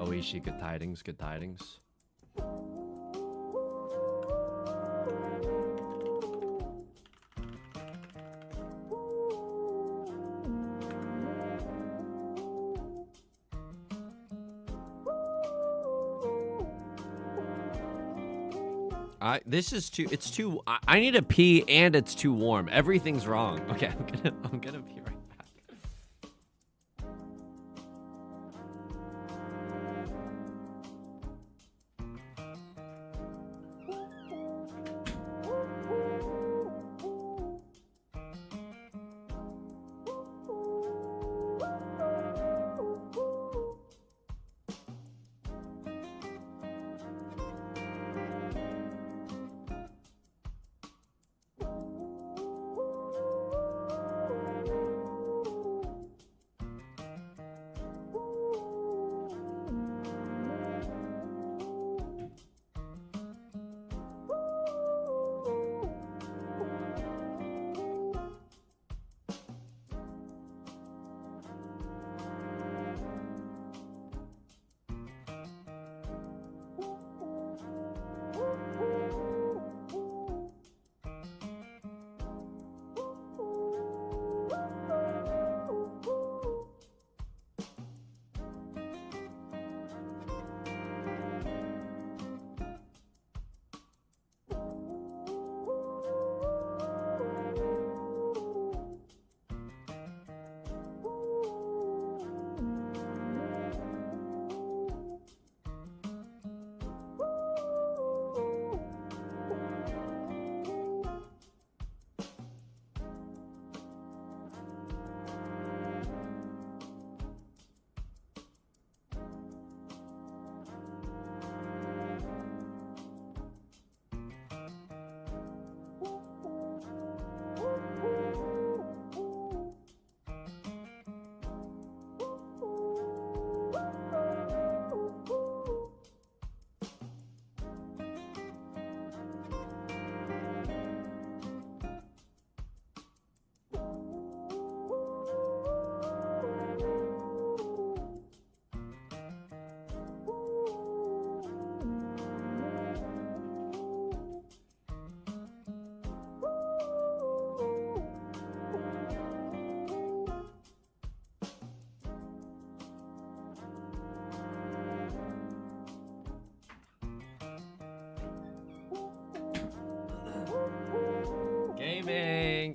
Oishi, good tidings, good tidings. This is too, it's too, I need to pee and it's too warm. Everything's wrong. Okay, I'm gonna be right back.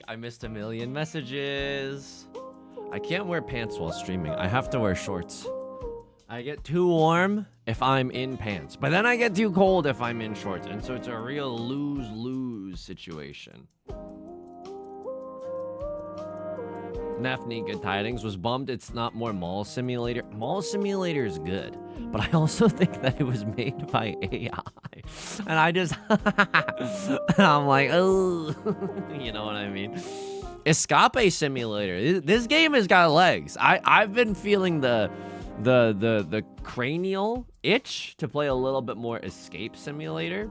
I missed a million messages. I can't wear pants while streaming. I have to wear shorts. I get too warm if I'm in pants, but then I get too cold if I'm in shorts. And so it's a real lose-lose situation. Nefni, good tidings. Was bummed it's not more Mall Simulator. Mall Simulator is good, but I also think that it was made by AI. And I just, I'm like, oh, you know what I mean? Escape Simulator. This game has got legs. I've been feeling the cranial itch to play a little bit more Escape Simulator.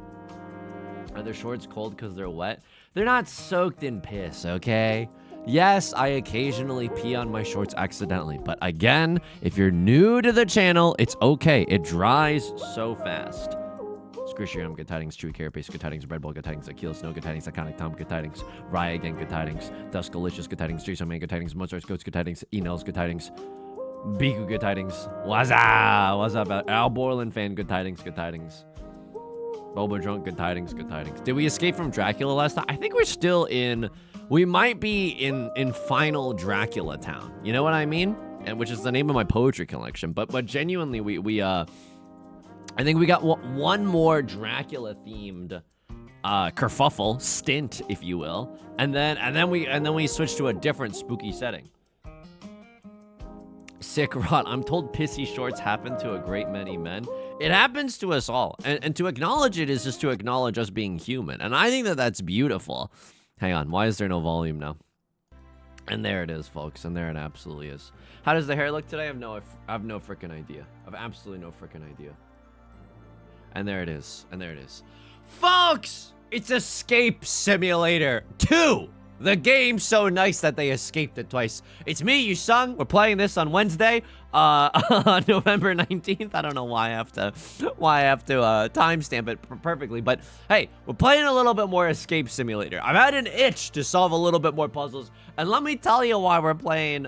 Are their shorts cold because they're wet? They're not soaked in piss, okay? Yes, I occasionally pee on my shorts accidentally, but again, if you're new to the channel, it's okay. It dries so fast. Scrishium, good tidings. Chewy Carapace, good tidings. Red Bull, good tidings. Akil Snow, good tidings. Iconic Tom, good tidings. Rye again, good tidings. Duskalicious, good tidings. Jason Man, good tidings. Mozart's Goats, good tidings. Enels, good tidings. Biku, good tidings. What's up? Al Borland fan, good tidings, good tidings. Boba Drunk, good tidings, good tidings. Did we escape from Dracula last time? I think we're still in... We might be in final Dracula town. You know what I mean? And which is the name of my poetry collection. But genuinely, I think we got one more Dracula-themed kerfuffle stint, if you will, and then we switch to a different spooky setting. Sick Rot. I'm told pissy shorts happen to a great many men. It happens to us all, and to acknowledge it is just to acknowledge us being human, and I think that that's beautiful. Hang on, why is there no volume now? And there it is, folks, and there it absolutely is. How does the hair look today? I have no freaking idea. I have absolutely no freaking idea. And there it is. And there it is. Folks! It's Escape Simulator 2! The game's so nice that they escaped it twice. It's me, Yusung. We're playing this on Wednesday, on November 19th. I don't know why I have to timestamp it perfectly, but hey, we're playing a little bit more Escape Simulator. I've had an itch to solve a little bit more puzzles, and let me tell you why we're playing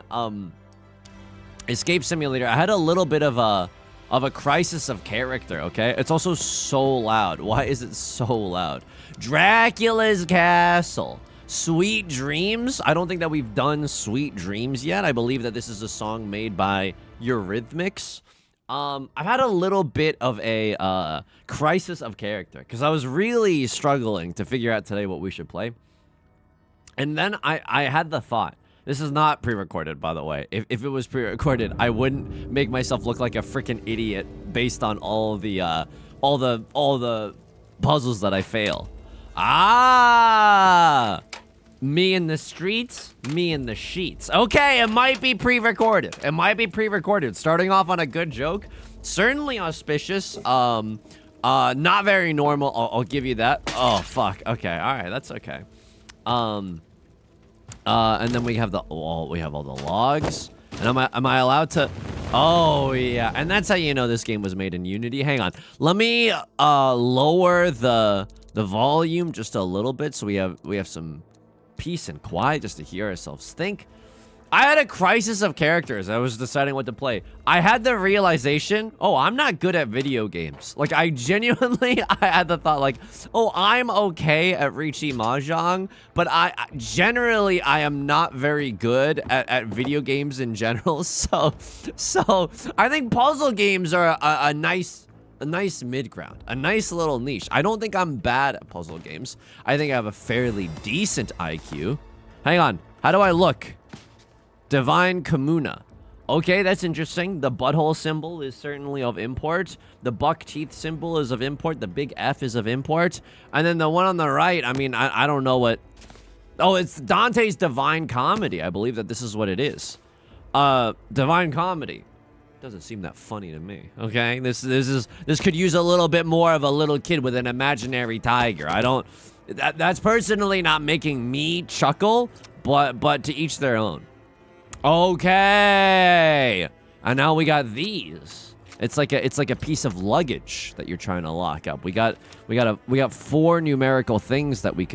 Escape Simulator. I had a little bit of a crisis of character, okay? It's also so loud. Why is it so loud? Dracula's Castle. Sweet Dreams. I don't think that we've done Sweet Dreams yet. I believe that this is a song made by Eurythmics. I've had a little bit of a crisis of character because I was really struggling to figure out today what we should play. And then I had the thought. This is not pre-recorded, by the way. If it was pre-recorded, I wouldn't make myself look like a freaking idiot based on all the puzzles that I fail. Ah! Me in the streets, me in the sheets. Okay, it might be pre-recorded. It might be pre-recorded. Starting off on a good joke. Certainly auspicious. Not very normal. I'll give you that. Oh, fuck. Okay, alright, that's okay. And then we have all the logs. And am I allowed to? Oh, yeah. And that's how you know this game was made in Unity. Hang on. Let me lower the volume just a little bit so we have some peace and quiet just to hear ourselves think. I had a crisis of characters. I was deciding what to play. I had the realization, oh, I'm not good at video games. Like, I genuinely, I had the thought, like, oh, I'm okay at Riichi Mahjong, but I am not very good at video games in general. So I think puzzle games are a nice mid-ground, a nice little niche. I don't think I'm bad at puzzle games. I think I have a fairly decent IQ. Hang on, how do I look? Divine Kamuna. Okay, that's interesting. The butthole symbol is certainly of import. The buck teeth symbol is of import. The big F is of import. And then the one on the right, I mean, I don't know what... Oh, it's Dante's Divine Comedy. I believe that this is what it is. Divine Comedy. Doesn't seem that funny to me. Okay, this could use a little bit more of a little kid with an imaginary tiger. That's personally not making me chuckle, but to each their own. Okay, and now we got these. It's like a piece of luggage that you're trying to lock up. We got 4 numerical things that we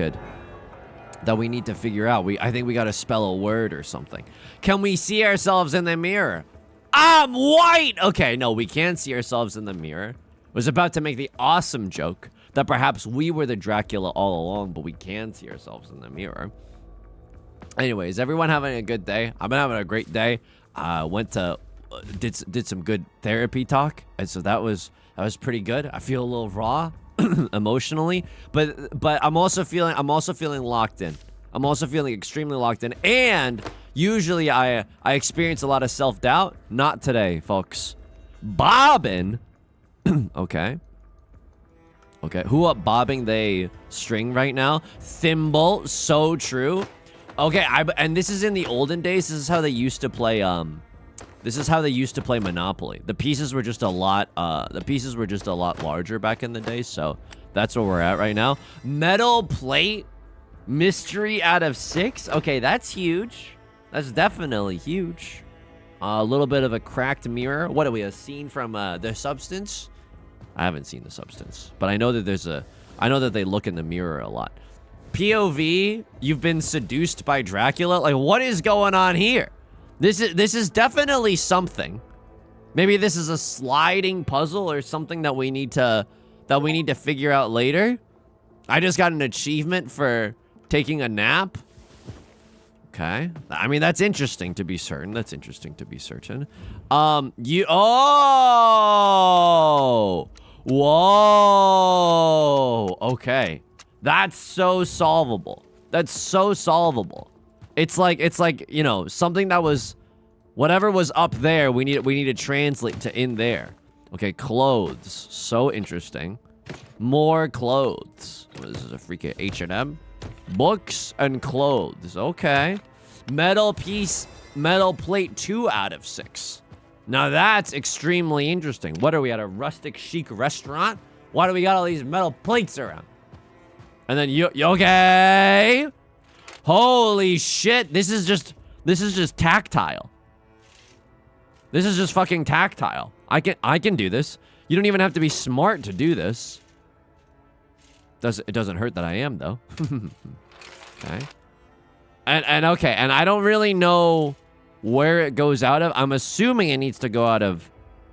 need to figure out. I think we got to spell a word or something. Can we see ourselves in the mirror? I'm white! Okay, no, we can't see ourselves in the mirror. I was about to make the awesome joke that perhaps we were the Dracula all along, but we can see ourselves in the mirror. Anyways, everyone having a good day? I've been having a great day. Did some good therapy talk, and so that was pretty good. I feel a little raw emotionally, but I'm also feeling locked in. I'm also feeling extremely locked in, and usually I experience a lot of self-doubt. Not today, folks. Bobbin. Okay. Who up bobbing they string right now? Thimble. So true. Okay, and this is in the olden days. This is how they used to play. This is how they used to play Monopoly. The pieces were just a lot. Larger back in the day. So that's where we're at right now. Metal plate. Mystery out of 6. Okay, that's huge. That's definitely huge. A little bit of a cracked mirror. What are we? A scene from The Substance? I haven't seen The Substance, but I know that I know that they look in the mirror a lot. POV, you've been seduced by Dracula? Like, what is going on here? This is definitely something. Maybe this is a sliding puzzle or something that we need to figure out later. I just got an achievement for taking a nap. Okay. I mean, that's interesting to be certain. Whoa. Okay. That's so solvable. It's like, you know, something that was, whatever was up there, we need to translate to in there. Okay, clothes. So interesting. More clothes. What is this, a freaking H&M? Books and clothes. Okay. Metal plate 2 out of 6. Now that's extremely interesting. What are we at, a rustic chic restaurant? Why do we got all these metal plates around? And then you okay? Holy shit. This is just tactile. This is just fucking tactile. I can do this. You don't even have to be smart to do this. It doesn't hurt that I am, though. Okay. And okay, and I don't really know where it goes out of. I'm assuming it needs to go out of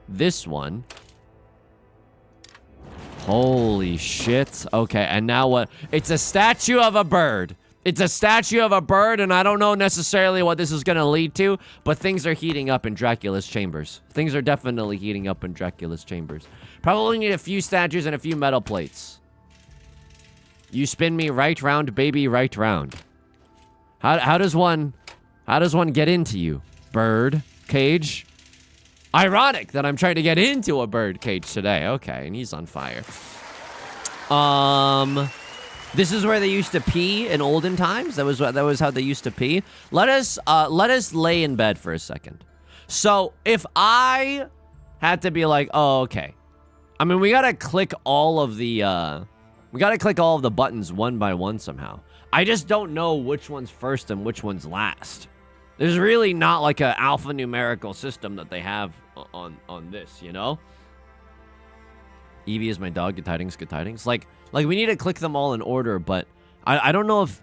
this one. Holy shit. Okay, and now what? It's a statue of a bird. It's a statue of a bird, and I don't know necessarily what this is going to lead to, but things are heating up in Dracula's chambers. Things are definitely heating up in Dracula's chambers. Probably need a few statues and a few metal plates. You spin me right round, baby, right round. How does one get into you? Bird cage? Ironic that I'm trying to get into a bird cage today. Okay, and he's on fire. This is where they used to pee in olden times. That was how they used to pee. Let us lay in bed for a second. So if I had to be like, oh, okay. I mean, we gotta click all of the buttons one by one somehow. I just don't know which one's first and which one's last. There's really not like an alphanumerical system that they have on this, you know? Evie is my dog. Good tidings, good tidings. Like we need to click them all in order, but I don't know if...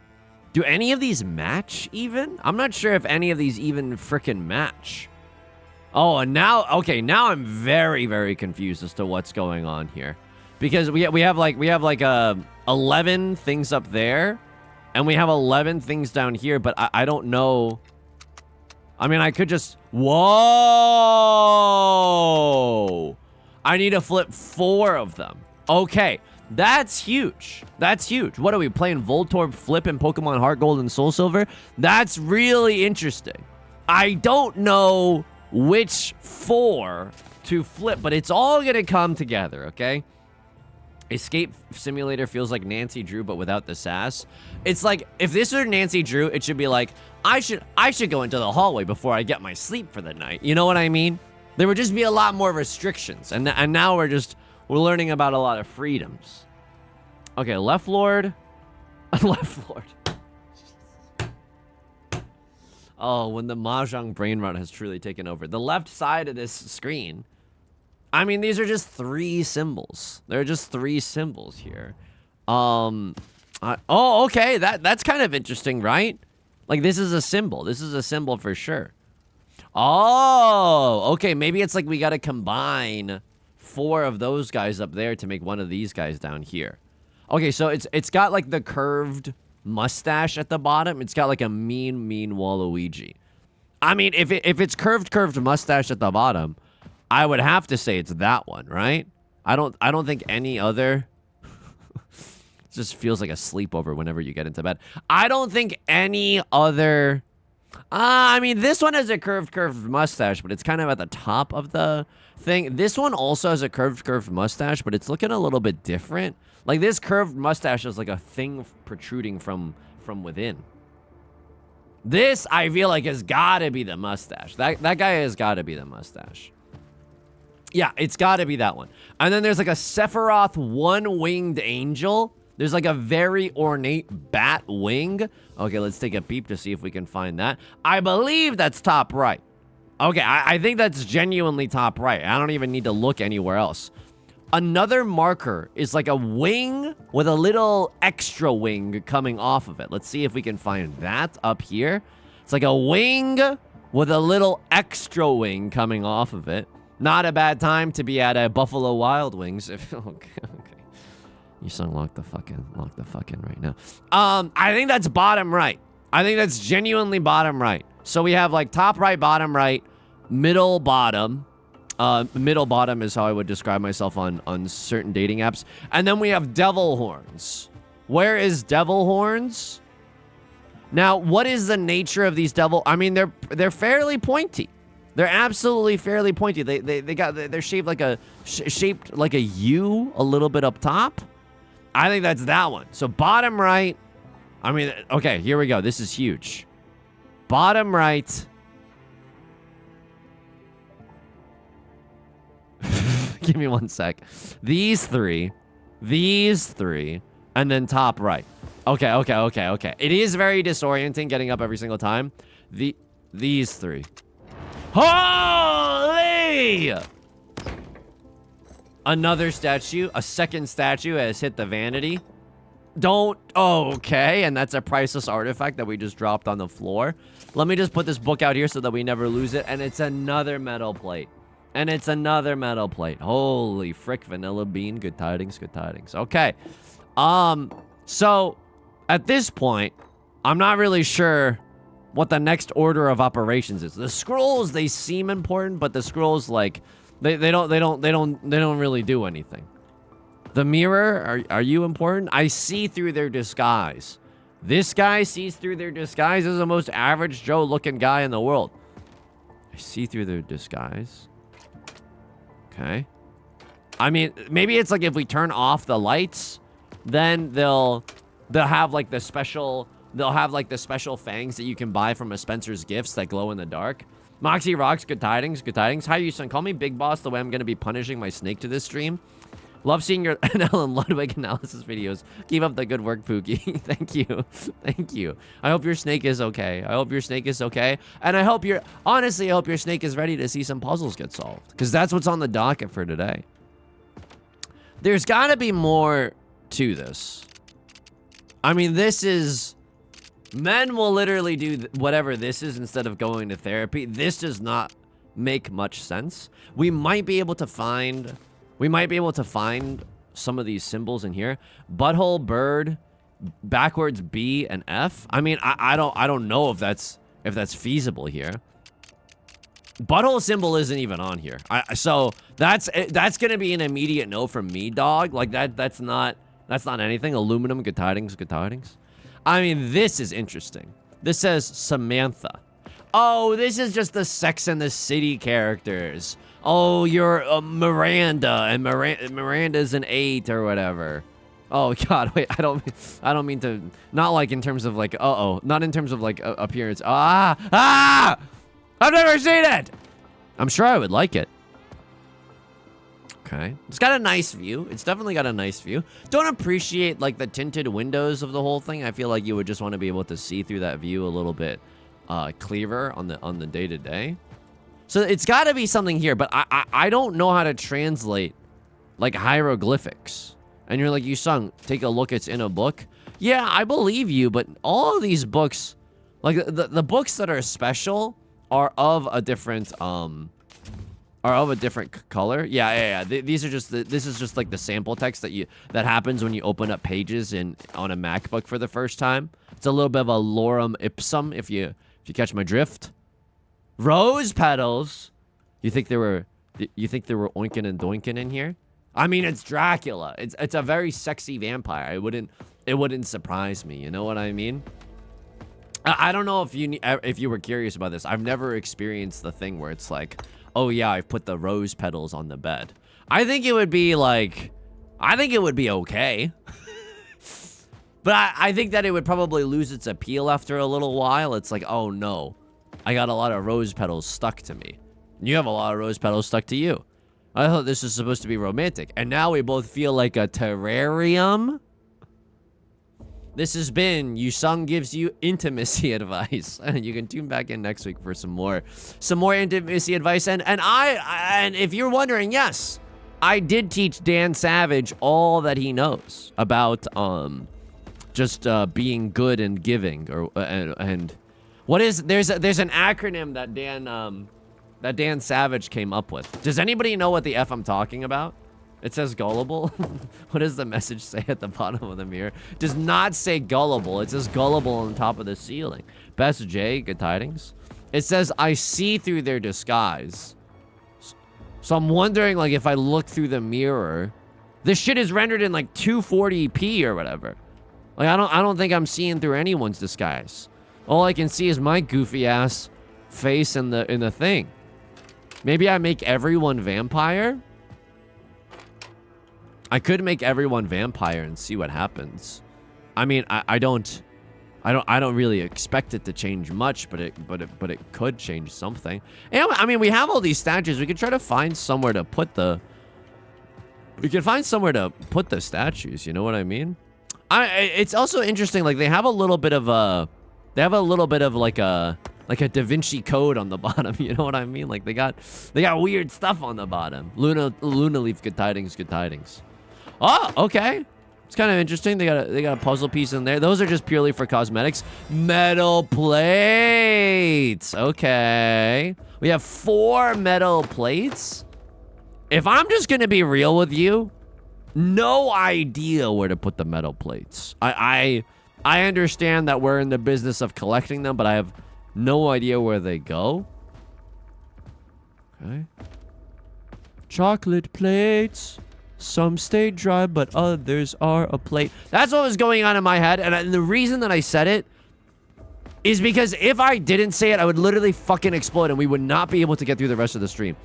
Do any of these match even? I'm not sure if any of these even frickin' match. Oh, and now... Okay, now I'm very, very confused as to what's going on here. Because we have like 11 things up there, and we have 11 things down here, but I don't know... I mean, I could just... Whoa! I need to flip 4 of them. Okay, that's huge. That's huge. What are we playing? Voltorb Flip in Pokemon Heart Gold and Soul Silver? That's really interesting. I don't know which 4 to flip, but it's all gonna come together, okay? Escape Simulator feels like Nancy Drew, but without the sass. It's like, if this were Nancy Drew, it should be like, I should go into the hallway before I get my sleep for the night. You know what I mean? There would just be a lot more restrictions. And now we're learning about a lot of freedoms. Okay, left lord. Left lord. Oh, when the Mahjong brain rot has truly taken over. The left side of this screen. I mean, these are just 3 symbols. There are just 3 symbols here. Oh, okay. That's kind of interesting, right? Like, this is a symbol. This is a symbol for sure. Oh, okay. Maybe it's like we got to combine 4 of those guys up there to make one of these guys down here. Okay, so it's got like the curved mustache at the bottom. It's got like a mean Waluigi. I mean, if it's curved mustache at the bottom, I would have to say it's that one, right? I don't think any other... It just feels like a sleepover whenever you get into bed. I don't think any other... I mean, this one has a curved mustache, but it's kind of at the top of the thing. This one also has a curved mustache, but it's looking a little bit different. Like, this curved mustache is like a thing protruding from within. This, I feel like, has got to be the mustache. That guy has got to be the mustache. Yeah, it's got to be that one. And then there's like a Sephiroth one-winged angel. There's like a very ornate bat wing. Okay, let's take a peep to see if we can find that. I believe that's top right. Okay, I think that's genuinely top right. I don't even need to look anywhere else. Another marker is like a wing with a little extra wing coming off of it. Let's see if we can find that up here. It's like a wing with a little extra wing coming off of it. Not a bad time to be at a Buffalo Wild Wings. Okay. You sung lock the fuck in right now. I think that's bottom right. I think that's genuinely bottom right. So we have like top right, bottom right, middle bottom. Middle bottom is how I would describe myself on certain dating apps. And then we have devil horns. Where is devil horns? Now, what is the nature of these devil? I mean, they're fairly pointy. They're absolutely fairly pointy. They're shaped like a U a little bit up top. I think that's that one. So bottom right. I mean, okay, here we go. This is huge. Bottom right. Give me one sec. These three, and then top right. Okay. It is very disorienting getting up every single time. These three. Holy! Another statue. A second statue has hit the vanity. Don't. Okay, and that's a priceless artifact that we just dropped on the floor. Let me just put this book out here so that we never lose it. And it's another metal plate. Holy frick, vanilla bean. Good tidings, good tidings. Okay. So at this point, I'm not really sure what the next order of operations is. The scrolls, they seem important, but the scrolls, like, they don't really do anything. The mirror, are you important? I see through their disguise. This guy sees through their disguise. This is the most average Joe looking guy in the world. I see through their disguise. Okay. I mean, maybe it's like if we turn off the lights, then they'll have like the special fangs that you can buy from a Spencer's Gifts that glow in the dark. Moxie Rocks, good tidings, good tidings. Hi, you son. Call me Big Boss the way I'm going to be punishing my snake to this stream. Love seeing your Ellen Ludwig analysis videos. Keep up the good work, Pookie. Thank you. Thank you. I hope your snake is okay. And I hope honestly, I hope your snake is ready to see some puzzles get solved. Because that's what's on the docket for today. There's got to be more to this. I mean, this is... Men will literally do whatever this is instead of going to therapy. This does not make much sense. We might be able to find some of these symbols in here. Butthole, bird, backwards B and F. I mean, I don't know if that's feasible here. Butthole symbol isn't even on here. So that's gonna be an immediate no from me, dog. Like that's not anything. Aluminum, good tidings, good tidings. I mean, this is interesting. This says Samantha. Oh, this is just the Sex and the City characters. Oh, you're Miranda, and Miranda's an 8 or whatever. Oh God, wait, I don't mean to, not like in terms of like, not in terms of like appearance. I've never seen it. I'm sure I would like it. Okay, it's got a nice view. It's definitely got a nice view. Don't appreciate like the tinted windows of the whole thing. I feel like you would just want to be able to see through that view a little bit clearer on the day-to-day. So it's got to be something here, but I don't know how to translate like hieroglyphics. And you're like, you sung, take a look, it's in a book. Yeah, I believe you, but all of these books, like the books that are special are of a different color. Yeah. These are just this is just like the sample text that happens when you open up pages on a MacBook for the first time. It's a little bit of a lorem ipsum if you catch my drift. Rose petals. You think there were oinkin' and doinkin' in here? I mean, it's Dracula. It's a very sexy vampire. It wouldn't surprise me. You know what I mean? I don't know if you were curious about this. I've never experienced the thing where it's like, oh yeah, I've put the rose petals on the bed. I think it would be okay. But I think that it would probably lose its appeal after a little while. It's like, oh no, I got a lot of rose petals stuck to me. You have a lot of rose petals stuck to you. I thought this was supposed to be romantic. And now we both feel like a terrarium. This has been Yusung Gives You Intimacy Advice. You can tune back in next week for some more intimacy advice. And if you're wondering, yes, I did teach Dan Savage all that he knows about just being good and giving, and what is there's an acronym that Dan Savage came up with. Does anybody know what the F I'm talking about? It says gullible. What does the message say at the bottom of the mirror? It does not say gullible. It says gullible on top of the ceiling. Best J, good tidings. It says, I see through their disguise. So I'm wondering, like, if I look through the mirror, this shit is rendered in like 240p or whatever. Like, I don't think I'm seeing through anyone's disguise. All I can see is my goofy ass face in the thing. Maybe I make everyone vampire? I could make everyone vampire and see what happens. I mean, I don't really expect it to change much, but it could change something. And I mean, we have all these statues. We could try to find somewhere to put the statues. You know what I mean? It's also interesting. Like they have a little bit of like a Da Vinci Code on the bottom. You know what I mean? Like they got weird stuff on the bottom. Luna Leaf, good tidings, good tidings. Oh, okay. It's kind of interesting. They got a puzzle piece in there. Those are just purely for cosmetics. Metal plates. Okay. We have 4 metal plates. If I'm just gonna be real with you, no idea where to put the metal plates. I understand that we're in the business of collecting them, but I have no idea where they go. Okay. Chocolate plates. Some stay dry, but others are a plate. That's what was going on in my head, and the reason that I said it is because if I didn't say it, I would literally fucking explode, and we would not be able to get through the rest of the stream.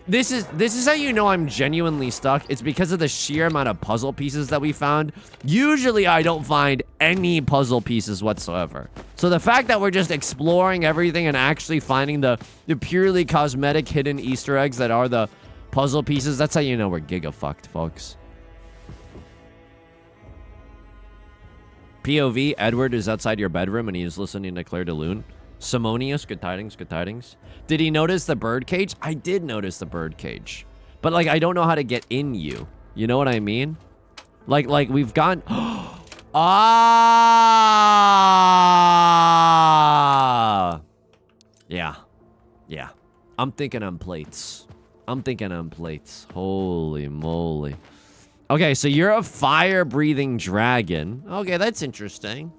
This is how you know I'm genuinely stuck. It's because of the sheer amount of puzzle pieces that we found. Usually, I don't find any puzzle pieces whatsoever. So the fact that we're just exploring everything and actually finding the purely cosmetic hidden Easter eggs that are the puzzle pieces, that's how you know we're giga-fucked, folks. POV, Edward is outside your bedroom and he is listening to Claire de Lune. Simonius, good tidings, good tidings. Did he notice the bird cage? I did notice the bird cage. But, like, I don't know how to get in you. You know what I mean? Like we've gone... Ah! Yeah. Yeah. I'm thinking on plates. Holy moly. Okay, so you're a fire-breathing dragon. Okay, that's interesting.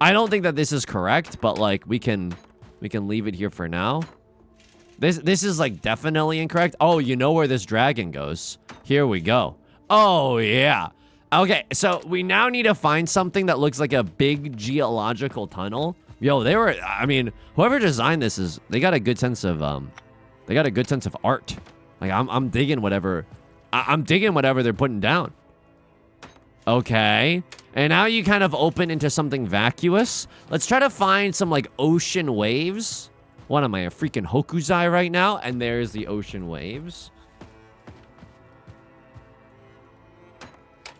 I don't think that this is correct, but like we can leave it here for now. This is like definitely incorrect. Oh, you know where this dragon goes. Here we go. Oh yeah. Okay, so we now need to find something that looks like a big geological tunnel. Yo, I mean, whoever designed this they got a good sense of art. Like I'm digging whatever they're putting down. Okay. And now you kind of open into something vacuous. Let's try to find some, like, ocean waves. What am I, a freaking Hokuzai right now? And there's the ocean waves.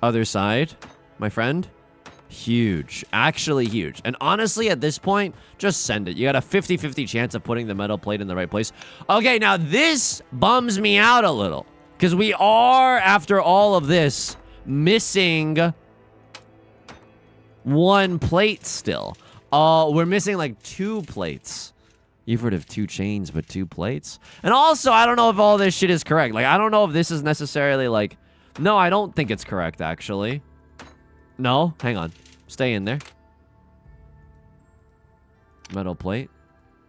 Other side, my friend. Huge. Actually huge. And honestly, at this point, just send it. You got a 50-50 chance of putting the metal plate in the right place. Okay, now this bums me out a little. Because we are, after all of this, missing... 1 plate still. We're missing like 2 plates. You've heard of 2 chains, but 2 plates? And also, I don't know if all this shit is correct. Like, I don't know if this is necessarily like... No, I don't think it's correct, actually. No? Hang on. Stay in there. Metal plate.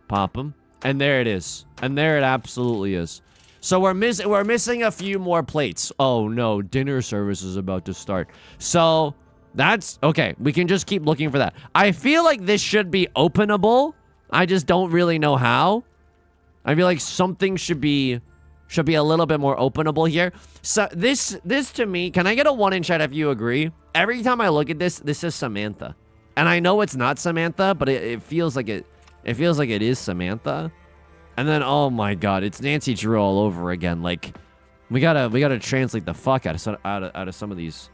Pop them. And there it is. And there it absolutely is. So we're missing a few more plates. Oh, no. Dinner service is about to start. So... That's okay. We can just keep looking for that. I feel like this should be openable. I just don't really know how. I feel like something should be a little bit more openable here. So this to me, can I get a 1 in chat if you agree? Every time I look at this is Samantha. And I know it's not Samantha, but it feels like it feels like it is Samantha. And then oh my god, it's Nancy Drew all over again. Like we gotta translate the fuck out of some of these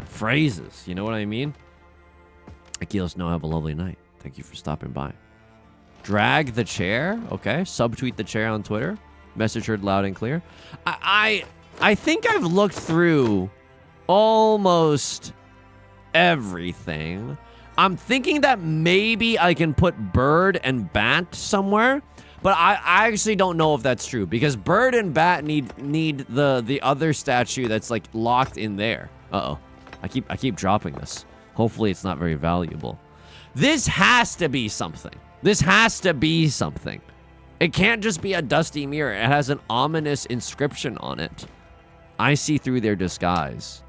phrases, you know what I mean? Akilos, no, have a lovely night. Thank you for stopping by. Drag the chair. Okay. Subtweet the chair on Twitter. Message heard loud and clear. I think I've looked through almost everything. I'm thinking that maybe I can put bird and bat somewhere. But I actually don't know if that's true because bird and bat need the other statue that's like locked in there. Uh-oh. I keep dropping this. Hopefully it's not very valuable. This has to be something. This has to be something. It can't just be a dusty mirror. It has an ominous inscription on it. I see through their disguise.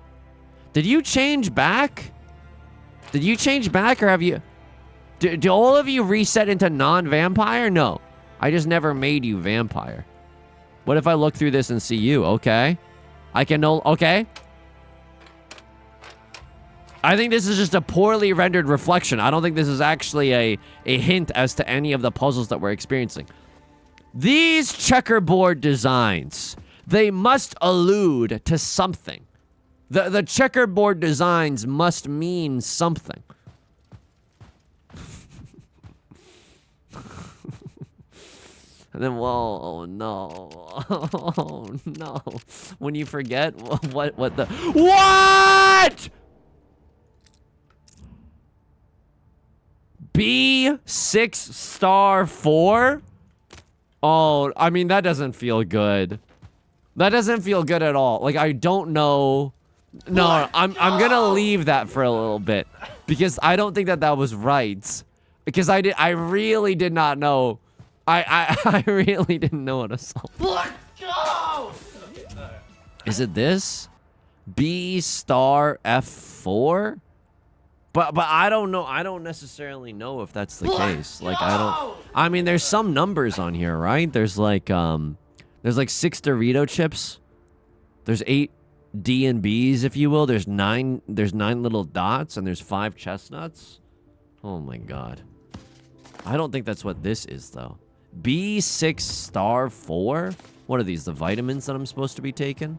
Did you change back? Did you change back or have you... Do all of you reset into non-vampire? No. I just never made you vampire. What if I look through this and see you? Okay. I can no... Okay. I think this is just a poorly rendered reflection. I don't think this is actually a hint as to any of the puzzles that we're experiencing. These checkerboard designs. They must allude to something. The checkerboard designs must mean something. And then, whoa, oh no, oh no. When you forget what the, what? B6 star 4? Oh, I mean, that doesn't feel good. That doesn't feel good at all. Like, I don't know. No, I'm gonna leave that for a little bit because I don't think that was right. Because I really did not know. I really didn't know what to solve. Let's go! Is it this? B star F4? But I don't know. I don't necessarily know if that's the case. Like, I mean, there's some numbers on here, right? There's like 6 Dorito chips. There's 8 D and B's, if you will. There's 9 little dots, and there's 5 chestnuts. Oh my god. I don't think that's what this is, though. B6 star 4? What are these, the vitamins that I'm supposed to be taking?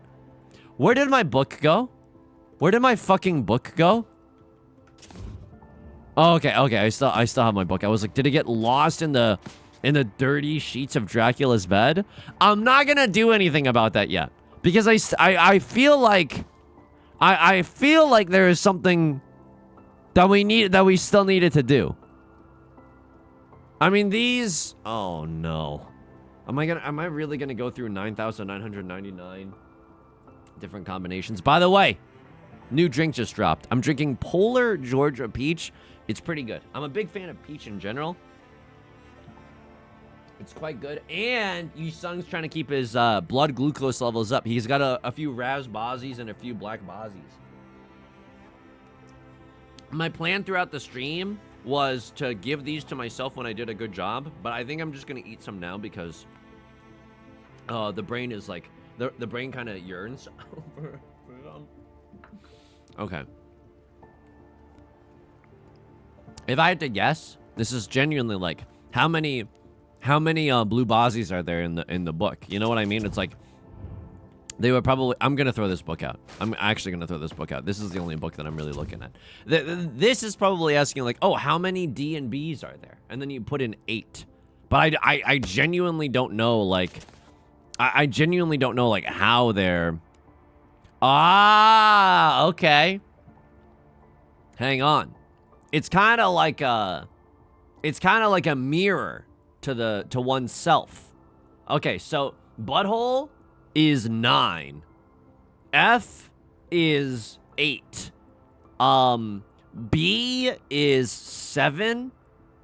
Where did my book go? Where did my fucking book go? Oh, okay, I still have my book. I was like, did it get lost in the dirty sheets of Dracula's bed? I'm not gonna do anything about that yet. Because I feel like I feel like there is something that we still needed to do. I mean, these... Oh, no. Am I really gonna go through 9,999 different combinations? By the way, new drink just dropped. I'm drinking Polar Georgia Peach. It's pretty good. I'm a big fan of peach in general. It's quite good. And Yusung's trying to keep his blood glucose levels up. He's got a few Raz Bozzies and a few Black Bozzies. My plan throughout the stream was to give these to myself when I did a good job, but I think I'm just gonna eat some now because the brain is like the brain kind of yearns for some. Okay. If I had to guess, this is genuinely like how many blue Bozzies are there in the book? You know what I mean? It's like they would probably... I'm going to throw this book out. I'm actually going to throw this book out. This is the only book that I'm really looking at. This is probably asking, like, oh, how many D and B's are there? And then you put in 8. But I genuinely don't know, like... I genuinely don't know, like, how they're... Ah, okay. Hang on. It's kind of like a... It's kind of like a mirror to oneself. Okay, so butthole is 9. F is 8. B is 7.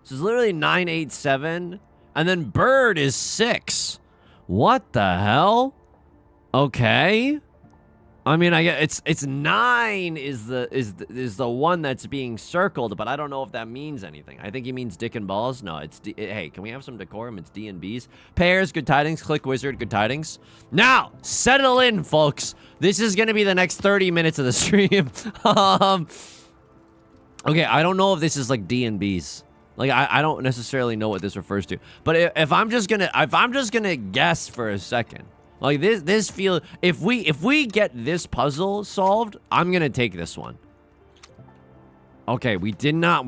So it's literally 9, 8, 7. And then bird is 6. What the hell? Okay. I mean, I get it's 9 is the one that's being circled, but I don't know if that means anything. I think he means dick and balls. No, it's hey, can we have some decorum? It's D and B's. Pairs, good tidings. Click wizard, good tidings. Now, settle in, folks. This is gonna be the next 30 minutes of the stream. Okay, I don't know if this is like D and B's. Like I don't necessarily know what this refers to. But if I'm just gonna guess for a second. Like this feel if we get this puzzle solved, I'm gonna take this one. Okay, we did not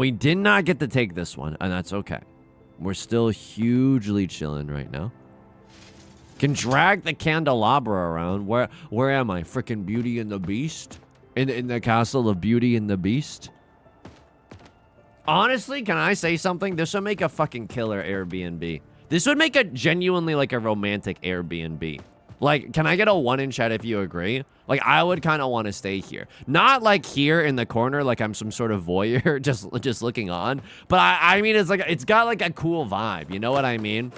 get to take this one, and that's okay. We're still hugely chilling right now. Can drag the candelabra around. Where am I? Frickin' Beauty and the Beast? In the castle of Beauty and the Beast? Honestly, can I say something? This would make a fucking killer Airbnb. This would make a genuinely like a romantic Airbnb. Like, can I get a 1 in chat if you agree? Like, I would kind of want to stay here. Not like here in the corner, like I'm some sort of voyeur just looking on. But I mean, it's like, it's got like a cool vibe. You know what I mean?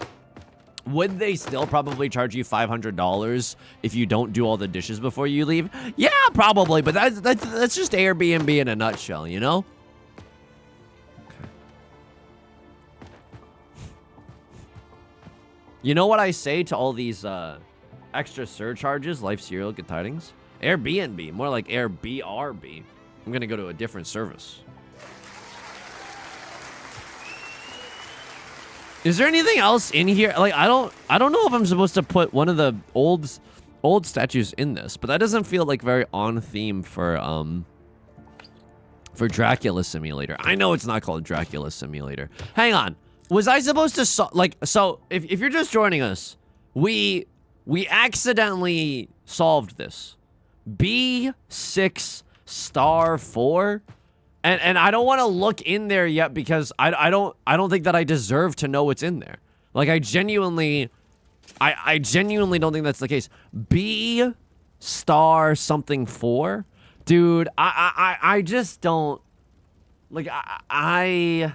Would they still probably charge you $500 if you don't do all the dishes before you leave? Yeah, probably. But that's just Airbnb in a nutshell, you know? Okay. You know what I say to all these, extra surcharges, life cereal, good tidings. Airbnb, more like Airbnb. I'm gonna go to a different service. Is there anything else in here? Like I don't know if I'm supposed to put one of the old old statues in this, but that doesn't feel like very on theme for Dracula Simulator. I know it's not called Dracula Simulator. Hang on. Was I supposed to so if you're just joining us, we accidentally solved this. B6 star 4, and I don't want to look in there yet because I don't think that I deserve to know what's in there. Like I genuinely don't think that's the case. B star something 4, dude. I just don't like I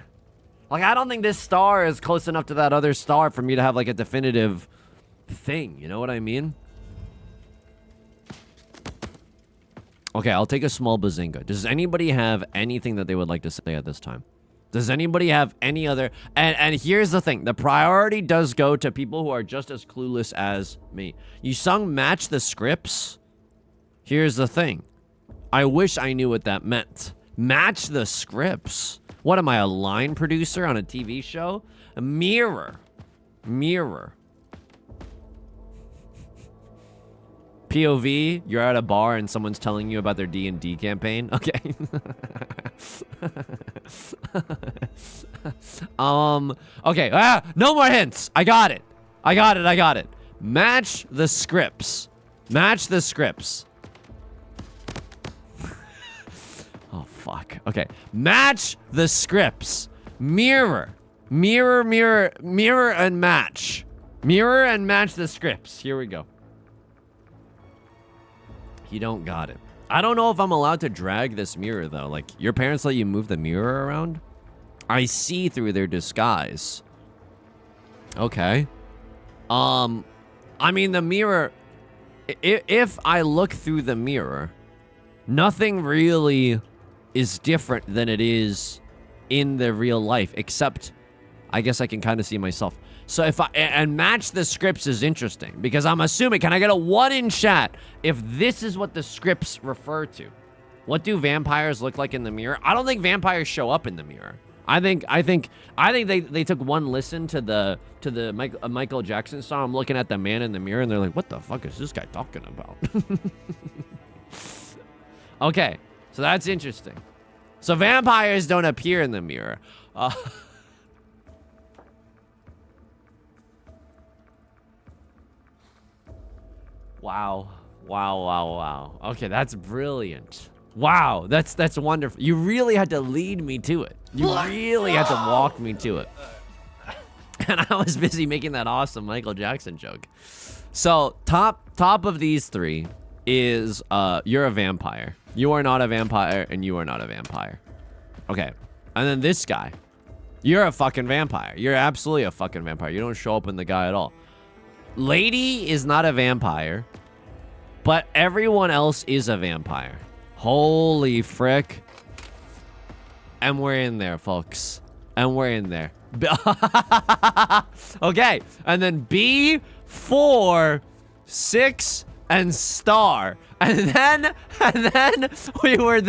don't think this star is close enough to that other star for me to have like a definitive thing. You know what I mean? Okay, I'll take a small bazinga. Does anybody have anything that they would like to say at this time? Does anybody have any other... And here's the thing. The priority does go to people who are just as clueless as me. You sung Match the Scripts? Here's the thing. I wish I knew what that meant. Match the Scripts? What am I, a line producer on a TV show? A mirror. Mirror. POV, you're at a bar and someone's telling you about their D&D campaign. Okay. Okay. No more hints. I got it. Match the scripts. Match the scripts. Oh, fuck. Okay. Match the scripts. Mirror. Mirror and match. Mirror and match the scripts. Here we go. You don't got it. I don't know if I'm allowed to drag this mirror, though. Like, your parents let you move the mirror around? I see through their disguise. Okay. I mean, the mirror... If I look through the mirror, nothing really is different than it is in the real life, except I guess I can kind of see myself. So if and match the scripts is interesting because I'm assuming, can I get a 1 in chat if this is what the scripts refer to? What do vampires look like in the mirror? I don't think vampires show up in the mirror. I think they took one listen to the Michael Jackson song. I'm looking at the man in the mirror and they're like, what the fuck is this guy talking about? Okay, so that's interesting. So vampires don't appear in the mirror. Wow. Okay, that's brilliant. Wow, that's wonderful. You really had to lead me to it. You really had to walk me to it. And I was busy making that awesome Michael Jackson joke. So, top of these three is you're a vampire. You are not a vampire, and you are not a vampire. Okay. And then this guy. You're a fucking vampire. You're absolutely a fucking vampire. You don't show up in the guy at all. Lady is not a vampire, but everyone else is a vampire. Holy frick. And we're in there, folks. And we're in there. Okay. And then B, 4, 6, and star. And then we were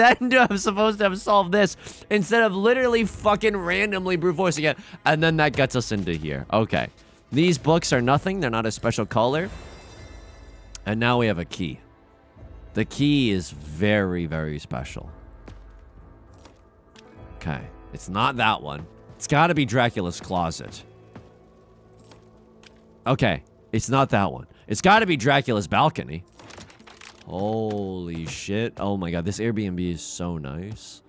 supposed to have solved this instead of literally fucking randomly brute forcing it. And then that gets us into here. Okay. These books are nothing. They're not a special color. And now we have a key. The key is very, very special. Okay. It's not that one. It's got to be Dracula's closet. Okay. It's not that one. It's got to be Dracula's balcony. Holy shit. Oh my god. This Airbnb is so nice.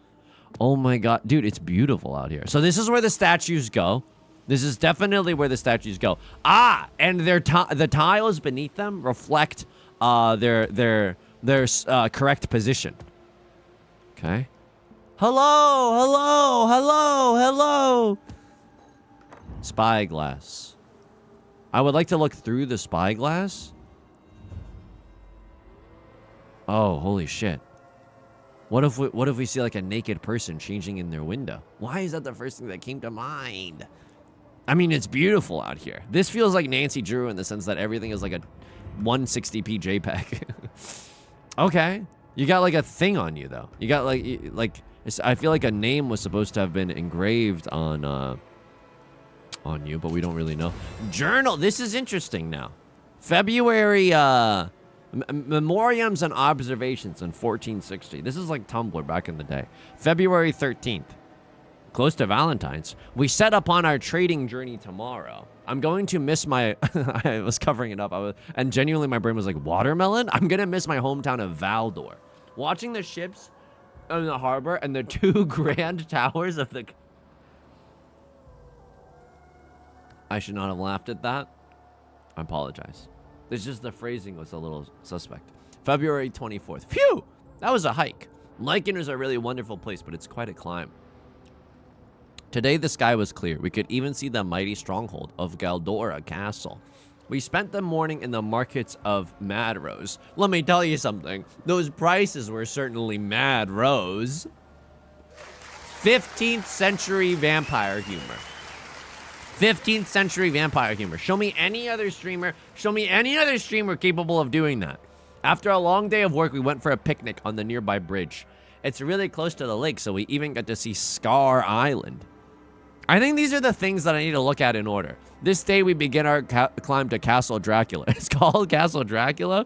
Oh my god. Dude, it's beautiful out here. So this is where the statues go. This is definitely where the statues go. Ah, and the tiles beneath them reflect their correct position. Okay. Hello. Spyglass. I would like to look through the spyglass. Oh, holy shit. What if we see like a naked person changing in their window? Why is that the first thing that came to mind? I mean, it's beautiful out here. This feels like Nancy Drew in the sense that everything is like a 160p JPEG. Okay. You got like a thing on you though. You got like I feel like a name was supposed to have been engraved on you, but we don't really know. Journal. This is interesting now. February Memoriams and observations in 1460. This is like Tumblr back in the day. February 13th. Close to Valentine's. We set up on our trading journey tomorrow. I'm going to miss my... I was covering it up. And genuinely my brain was like, watermelon? I'm going to miss my hometown of Valdor. Watching the ships in the harbor and the 2 grand towers of the... I should not have laughed at that. I apologize. It's just the phrasing was a little suspect. February 24th. Phew! That was a hike. Lycan is a really wonderful place, but it's quite a climb. Today the sky was clear. We could even see the mighty stronghold of Galdora Castle. We spent the morning in the markets of Madrose. Let me tell you something. Those prices were certainly mad rose. 15th century vampire humor. 15th century vampire humor. Show me any other streamer. Show me any other streamer capable of doing that. After a long day of work, we went for a picnic on the nearby bridge. It's really close to the lake, so we even got to see Scar Island. I think these are the things that I need to look at in order. This day, we begin our climb to Castle Dracula. It's called Castle Dracula?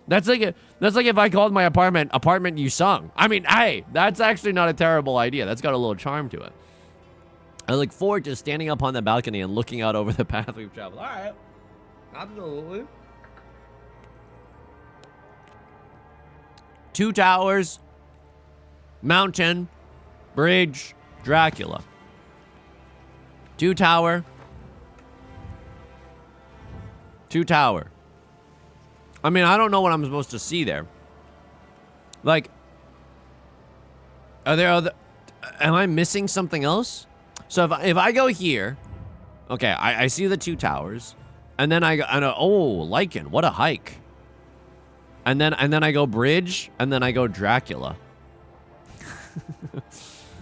That's like if I called my apartment You Sung. I mean, hey, that's actually not a terrible idea. That's got a little charm to it. I look forward to standing up on the balcony and looking out over the path we've traveled. All right. Absolutely. 2 towers, mountain, bridge, Dracula. 2 tower. 2 tower. I mean, I don't know what I'm supposed to see there. Like, are there other... Am I missing something else? So if I go here, okay, I see the 2 towers, and then I go, oh, Lycan, what a hike. And then I go bridge, and then I go Dracula.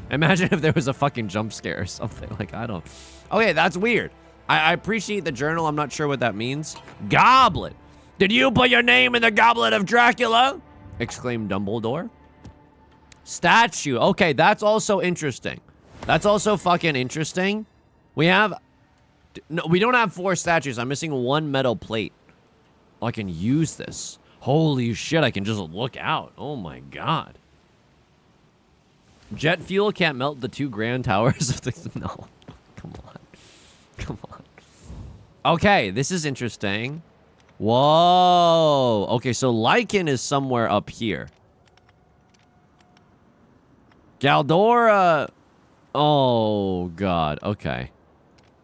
Imagine if there was a fucking jump scare or something. Like, I don't... Okay, that's weird. I appreciate the journal. I'm not sure what that means. Goblet. Did you put your name in the goblet of Dracula? Exclaimed Dumbledore. Statue. Okay, that's also interesting. That's also fucking interesting. We have... No, we don't have 4 statues. I'm missing 1 metal plate. Oh, I can use this. Holy shit, I can just look out. Oh my god. Jet fuel can't melt the 2 grand towers of the... No. Come on. Come on. Okay, this is interesting. Whoa. Okay, so Lycan is somewhere up here. Galdora... Oh, God. Okay.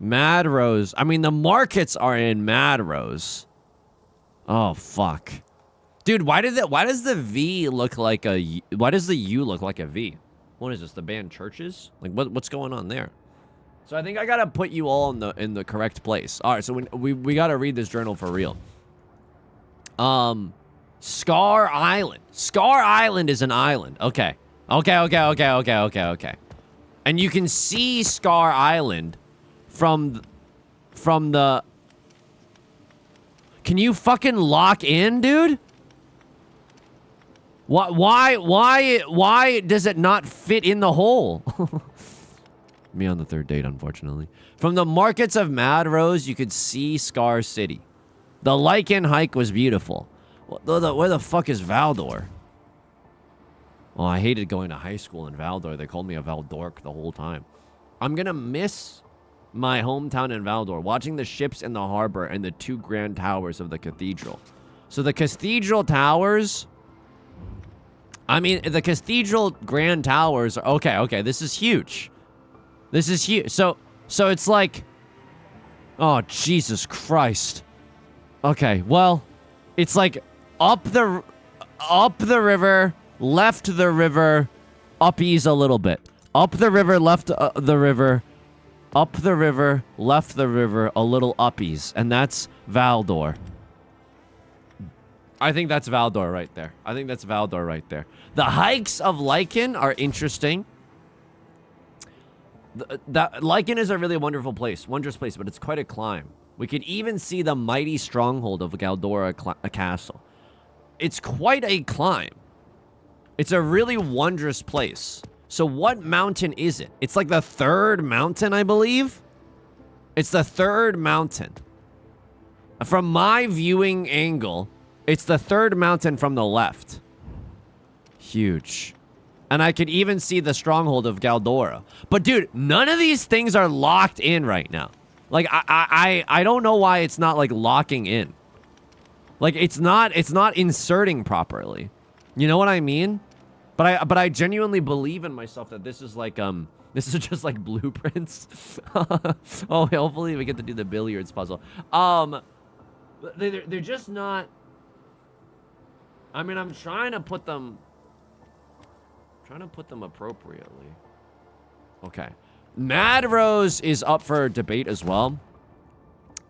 Madrose. I mean, the markets are in Madrose. Oh, fuck. Dude, why does the V look like a... Why does the U look like a V? What is this, the band Churches? Like, what's going on there? So I think I gotta put you all in the correct place. All right, so we gotta read this journal for real. Scar Island. Scar Island is an island. Okay. Okay. And you can see Scar Island from the... Can you fucking lock in, dude? Why does it not fit in the hole? Me on the 3rd date, unfortunately. From the markets of Madrose, you could see Scar City. The Lycan hike was beautiful. Where the fuck is Valdor? Oh, I hated going to high school in Valdor. They called me a Valdork the whole time. I'm gonna miss my hometown in Valdor, watching the ships in the harbor and the 2 grand towers of the cathedral. So the cathedral towers... I mean, the cathedral grand towers are... Okay, this is huge. This is huge. So it's like... Oh, Jesus Christ. Okay, well, it's like up the river, left the river, uppies a little bit. Up the river, left the river, up the river, left the river, a little uppies. And that's Valdor. I think that's Valdor right there. The hikes of Lycan are interesting. Lycan is a really wonderful place, wondrous place, but it's quite a climb. We could even see the mighty stronghold of Galdora Castle. It's quite a climb. It's a really wondrous place. So what mountain is it? It's like the 3rd mountain, I believe. It's the 3rd mountain. From my viewing angle, It's the third mountain from the left. Huge. And I could even see the stronghold of Galdora. But dude, none of these things are locked in right now. Like I don't know why it's not like locking in. Like it's not inserting properly. You know what I mean? But I genuinely believe in myself that this is like this is just like blueprints. Oh, hopefully we get to do the billiards puzzle. They're just not. I mean, I'm trying to put them appropriately. Okay. Mad Rose is up for debate as well.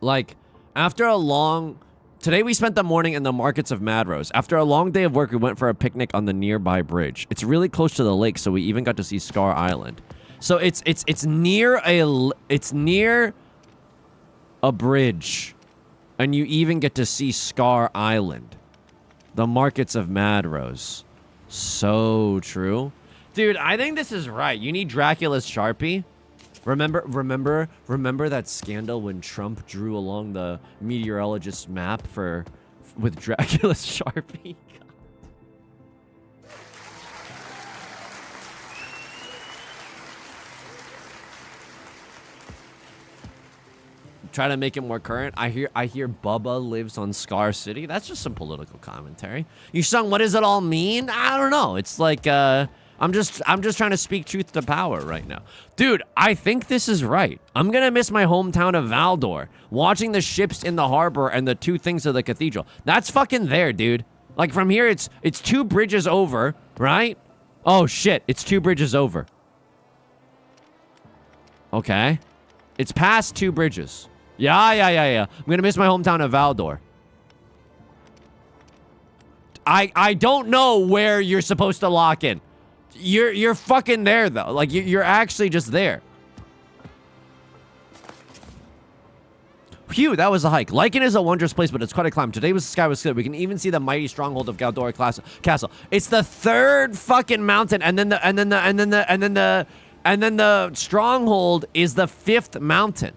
Like, after a long... Today we spent the morning in the markets of Mad Rose. After a long day of work, we went for a picnic on the nearby bridge. It's really close to the lake, so we even got to see Scar Island. So it's near a bridge. And you even get to see Scar Island. The markets of Mad Rose. So true. Dude, I think this is right. You need Dracula's Sharpie. Remember that scandal when Trump drew along the meteorologist's map with Dracula's Sharpie? Try to make it more current. I hear Bubba lives on Scar City. That's just some political commentary. You sung, what does it all mean? I don't know. It's like I'm just trying to speak truth to power right now. Dude, I think this is right. I'm gonna miss my hometown of Valdor. Watching the ships in the harbor and the two things of the cathedral. That's fucking there, dude. Like from here it's 2 bridges over, right? Oh shit, it's 2 bridges over. Okay. It's past 2 bridges. Yeah. I'm gonna miss my hometown of Valdor. I don't know where you're supposed to lock in. You're fucking there though. Like you're actually just there. Phew, that was a hike. Lycan is a wondrous place, but it's quite a climb. Today the sky was clear. We can even see the mighty stronghold of Galdora Castle. It's the 3rd fucking mountain, and then the stronghold is the 5th mountain.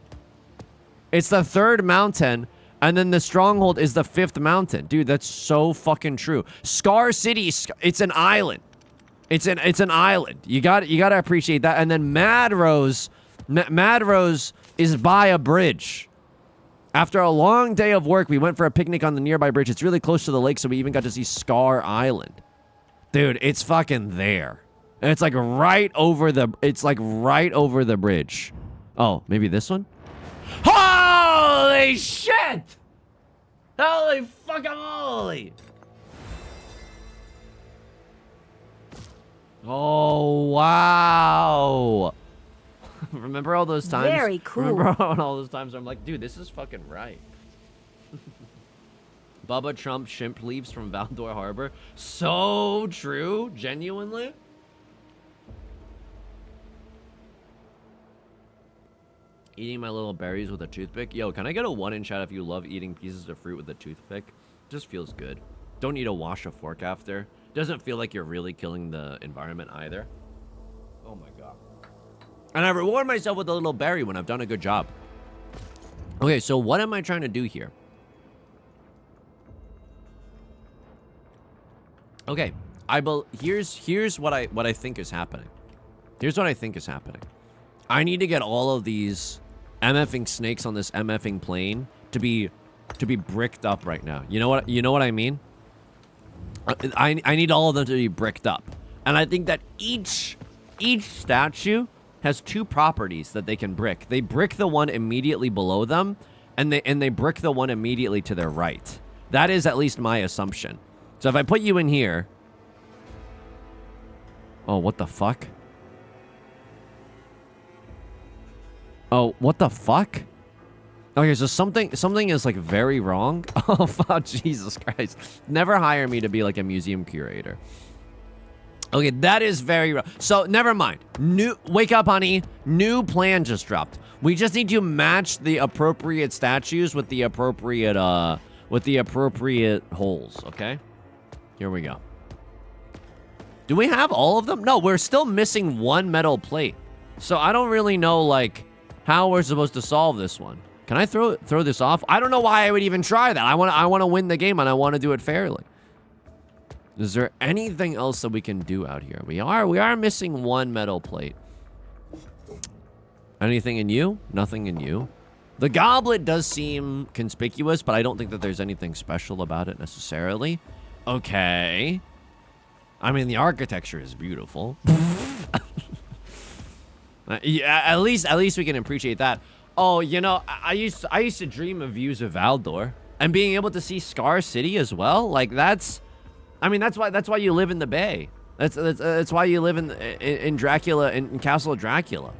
It's the 3rd mountain, and then the stronghold is the 5th mountain. Dude, that's so fucking true. Scar City, it's an island. It's an island. You gotta appreciate that. And then Mad Rose is by a bridge. After a long day of work, we went for a picnic on the nearby bridge. It's really close to the lake, so we even got to see Scar Island. Dude, it's fucking there. And it's like right over the bridge. Oh, maybe this one? Holy shit! Holy fucking moly! Oh, wow. Remember all those times? Very cool. Remember all those times where I'm like, dude, this is fucking right. Bubba Trump shrimp leaves from Valdor Harbor. So true. Genuinely. Eating my little berries with a toothpick. Yo, can I get a 1 in chat if you love eating pieces of fruit with a toothpick? Just feels good. Don't need to wash a fork after. Doesn't feel like you're really killing the environment either. Oh my god. And I reward myself with a little berry when I've done a good job. Okay, so what am I trying to do here? Okay, here's what I think is happening. Here's what I think is happening. I need to get all of these MFing snakes on this MFing plane to be bricked up right now. You know what I mean? I need all of them to be bricked up. And I think that each statue has 2 properties that they can brick. They brick the one immediately below them, and they brick the one immediately to their right. That is at least my assumption. So if I put you in here... Oh, what the fuck? Oh, what the fuck? Okay, so something is like very wrong. Oh, fuck, Jesus Christ. Never hire me to be like a museum curator. Okay, that is very wrong. So, never mind. Wake up, honey. New plan just dropped. We just need to match the appropriate statues with the appropriate holes, okay? Here we go. Do we have all of them? No, we're still missing 1 metal plate. So, I don't really know, like, how we're supposed to solve this one. Can I throw this off? I don't know why I would even try that. I want to win the game, and I want to do it fairly. Is there anything else that we can do out here? We are missing one metal plate. Anything in you? Nothing in you. The goblet does seem conspicuous, but I don't think that there's anything special about it necessarily. Okay. I mean, the architecture is beautiful. Yeah, at least we can appreciate that. Oh, you know, I used to dream of views of Valdor and being able to see Scar City as well. Like that's why you live in the Bay. That's why you live in Dracula, in Castle Dracula.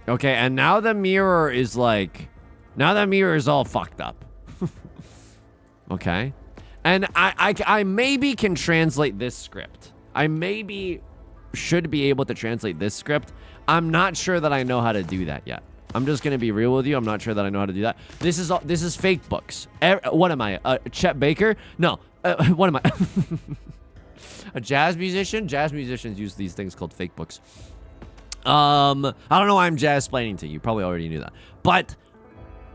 Okay, and now the mirror is all fucked up. Okay, and I maybe can translate this script. I maybe should be able to translate this script. I'm not sure that I know how to do that yet. I'm just gonna be real with you. I'm not sure that I know how to do that. This is fake books. What am I? Chet Baker? No. What am I? A jazz musician? Jazz musicians use these things called fake books. I don't know why I'm jazz-splaining to you. You probably already knew that. But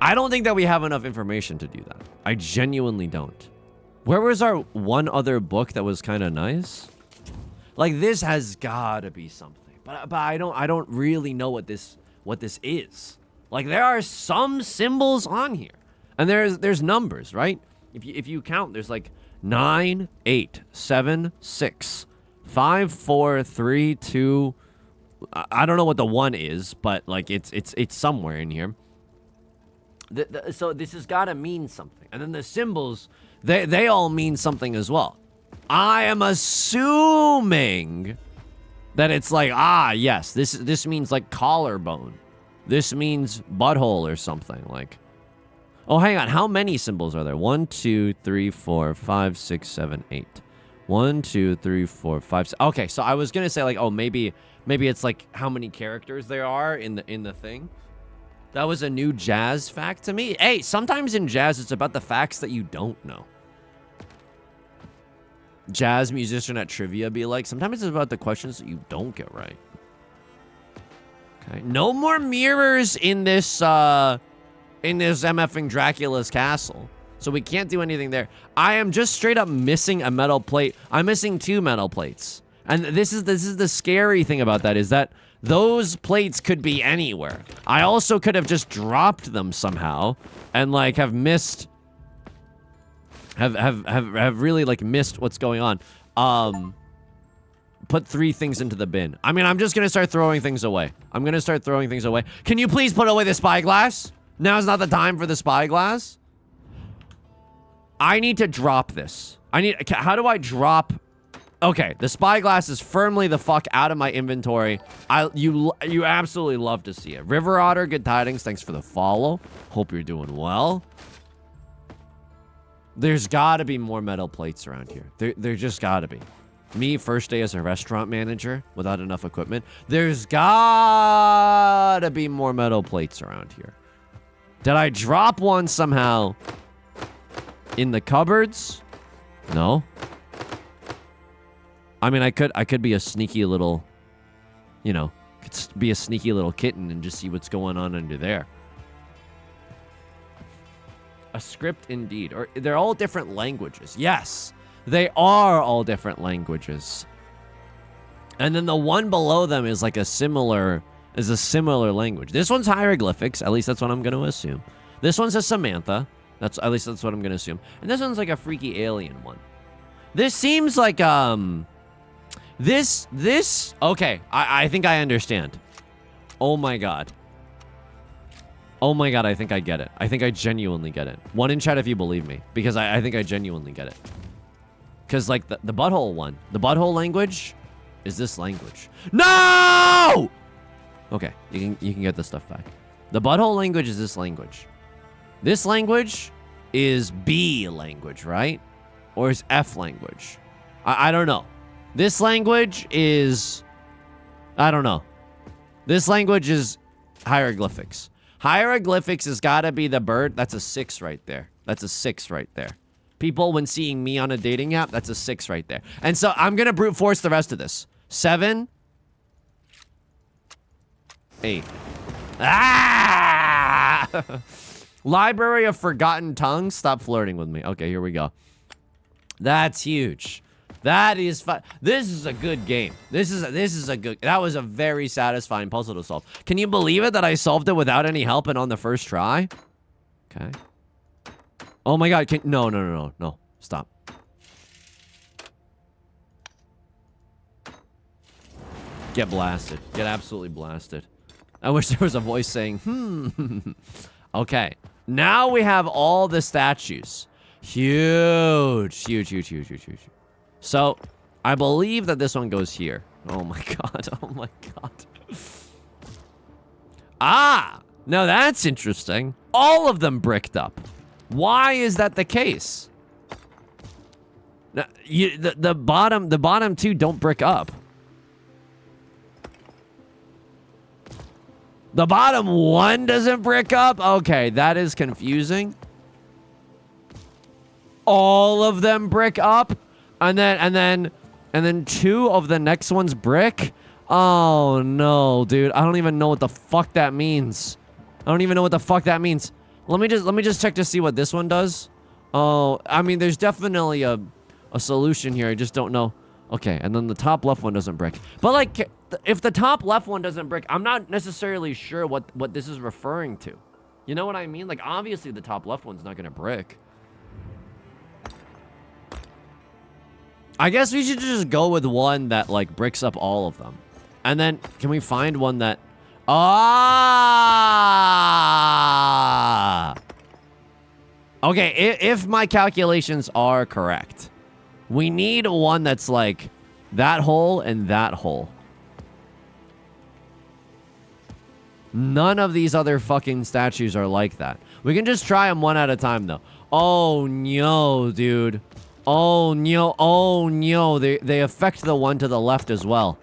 I don't think that we have enough information to do that. I genuinely don't. Where was our one other book that was kind of nice? Like, this has got to be something. But I don't really know what this is. Like, there are some symbols on here. And there's numbers, right? If you count, there's like 9, 8, 7, 6, 5, 4, 3, 2. I don't know what the 1 is, but like it's somewhere in here. So this has got to mean something. And then the symbols, they all mean something as well. I am assuming that it's like, yes, this means like collarbone. This means butthole or something. Like, oh, hang on. How many symbols are there? 1, 2, 3, 4, 5, 6, 7, 8. 1, 2, 3, 4, 5, 6. Okay, so I was gonna say like, oh, maybe it's like how many characters there are in the thing. That was a new jazz fact to me. Hey, sometimes in jazz, it's about the facts that you don't know. Jazz musician at trivia be like, sometimes it's about the questions that you don't get right. Okay, no more mirrors in this MFing Dracula's castle. So we can't do anything there. I am just straight up missing a metal plate. I'm missing 2 metal plates. And this is the scary thing about that, is that those plates could be anywhere. I also could have just dropped them somehow and like have missed have really like missed what's going on. Put 3 things into the bin. I mean, I'm just gonna start throwing things away. Can you please put away the spyglass? Now's not the time for the spyglass. I need to drop this. How do I drop? Okay, the spyglass is firmly the fuck out of my inventory. You absolutely love to see it. River Otter, good tidings. Thanks for the follow. Hope you're doing well. There's got to be more metal plates around here. There just got to be. Me, first day as a restaurant manager without enough equipment. There's got to be more metal plates around here. Did I drop one somehow in the cupboards? No. I mean, I could be a sneaky little, you know, could be a sneaky little kitten and just see what's going on under there. A script indeed. Or they're all different languages. Yes, they are all different languages. And then the one below them is like a similar language. This one's hieroglyphics. At least that's what I'm going to assume. This one says Samantha. At least that's what I'm going to assume. And this one's like a freaky alien one. This seems like, okay, I think I understand. Oh my god. Oh my god, I think I get it. I think I genuinely get it. One in chat if you believe me. Because I think I genuinely get it. Because, like, the butthole one. The butthole language is this language. No! Okay, you can get this stuff back. The butthole language is this language. This language is B language, right? Or is F language? I don't know. This language is... I don't know. This language is hieroglyphics. Hieroglyphics has got to be the bird. That's a 6 right there. That's a 6 right there. People, when seeing me on a dating app, that's a 6 right there. And so I'm going to brute force the rest of this. 7. 8. Ah! Library of Forgotten Tongues. Stop flirting with me. Okay, here we go. That's huge. That is fun. This is a good game. This is a good. That was a very satisfying puzzle to solve. Can you believe it that I solved it without any help and on the first try? Okay. Oh my god. No. Stop. Get blasted. Get absolutely blasted. I wish there was a voice saying, Okay. Now we have all the statues. Huge. So, I believe that this one goes here. Oh my god. Oh my god. Ah! Now that's interesting. All of them bricked up. Why is that the case? Now, the bottom two don't brick up. The bottom one doesn't brick up? Okay, that is confusing. All of them brick up? And then two of the next ones brick? Oh no, dude. I don't even know what the fuck that means. Let me just check to see what this one does. Oh, I mean, there's definitely a solution here. I just don't know. Okay, and then the top left one doesn't brick. But, like, if the top left one doesn't brick, I'm not necessarily sure what this is referring to. You know what I mean? Like, obviously the top left one's not going to brick. I guess we should just go with one that, like, bricks up all of them. And then, can we find one that... Ah! Okay, if my calculations are correct... We need one that's like that hole and that hole. None of these other fucking statues are like that. We can just try them one at a time, though. Oh, no, dude. Oh, no. Oh, no. They affect the one to the left as well.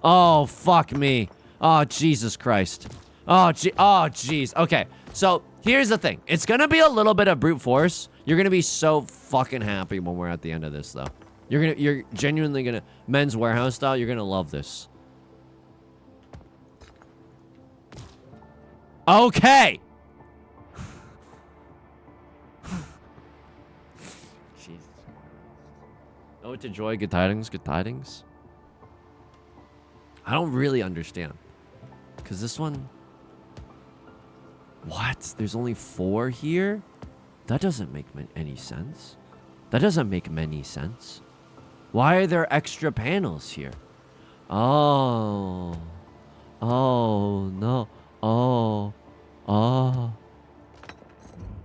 Oh, fuck me. Oh, Jesus Christ. Oh, jeez. Okay, so here's the thing. It's gonna be a little bit of brute force. You're gonna be so fucking happy when we're at the end of this, though. You're genuinely gonna... Men's Warehouse style, you're gonna love this. Okay! Jesus. Oh, to joy, good tidings, good tidings. I don't really understand. Because this one... What? There's only 4 here? That doesn't make any sense. That doesn't make many sense. Why are there extra panels here? Oh. Oh, no. Oh. Oh.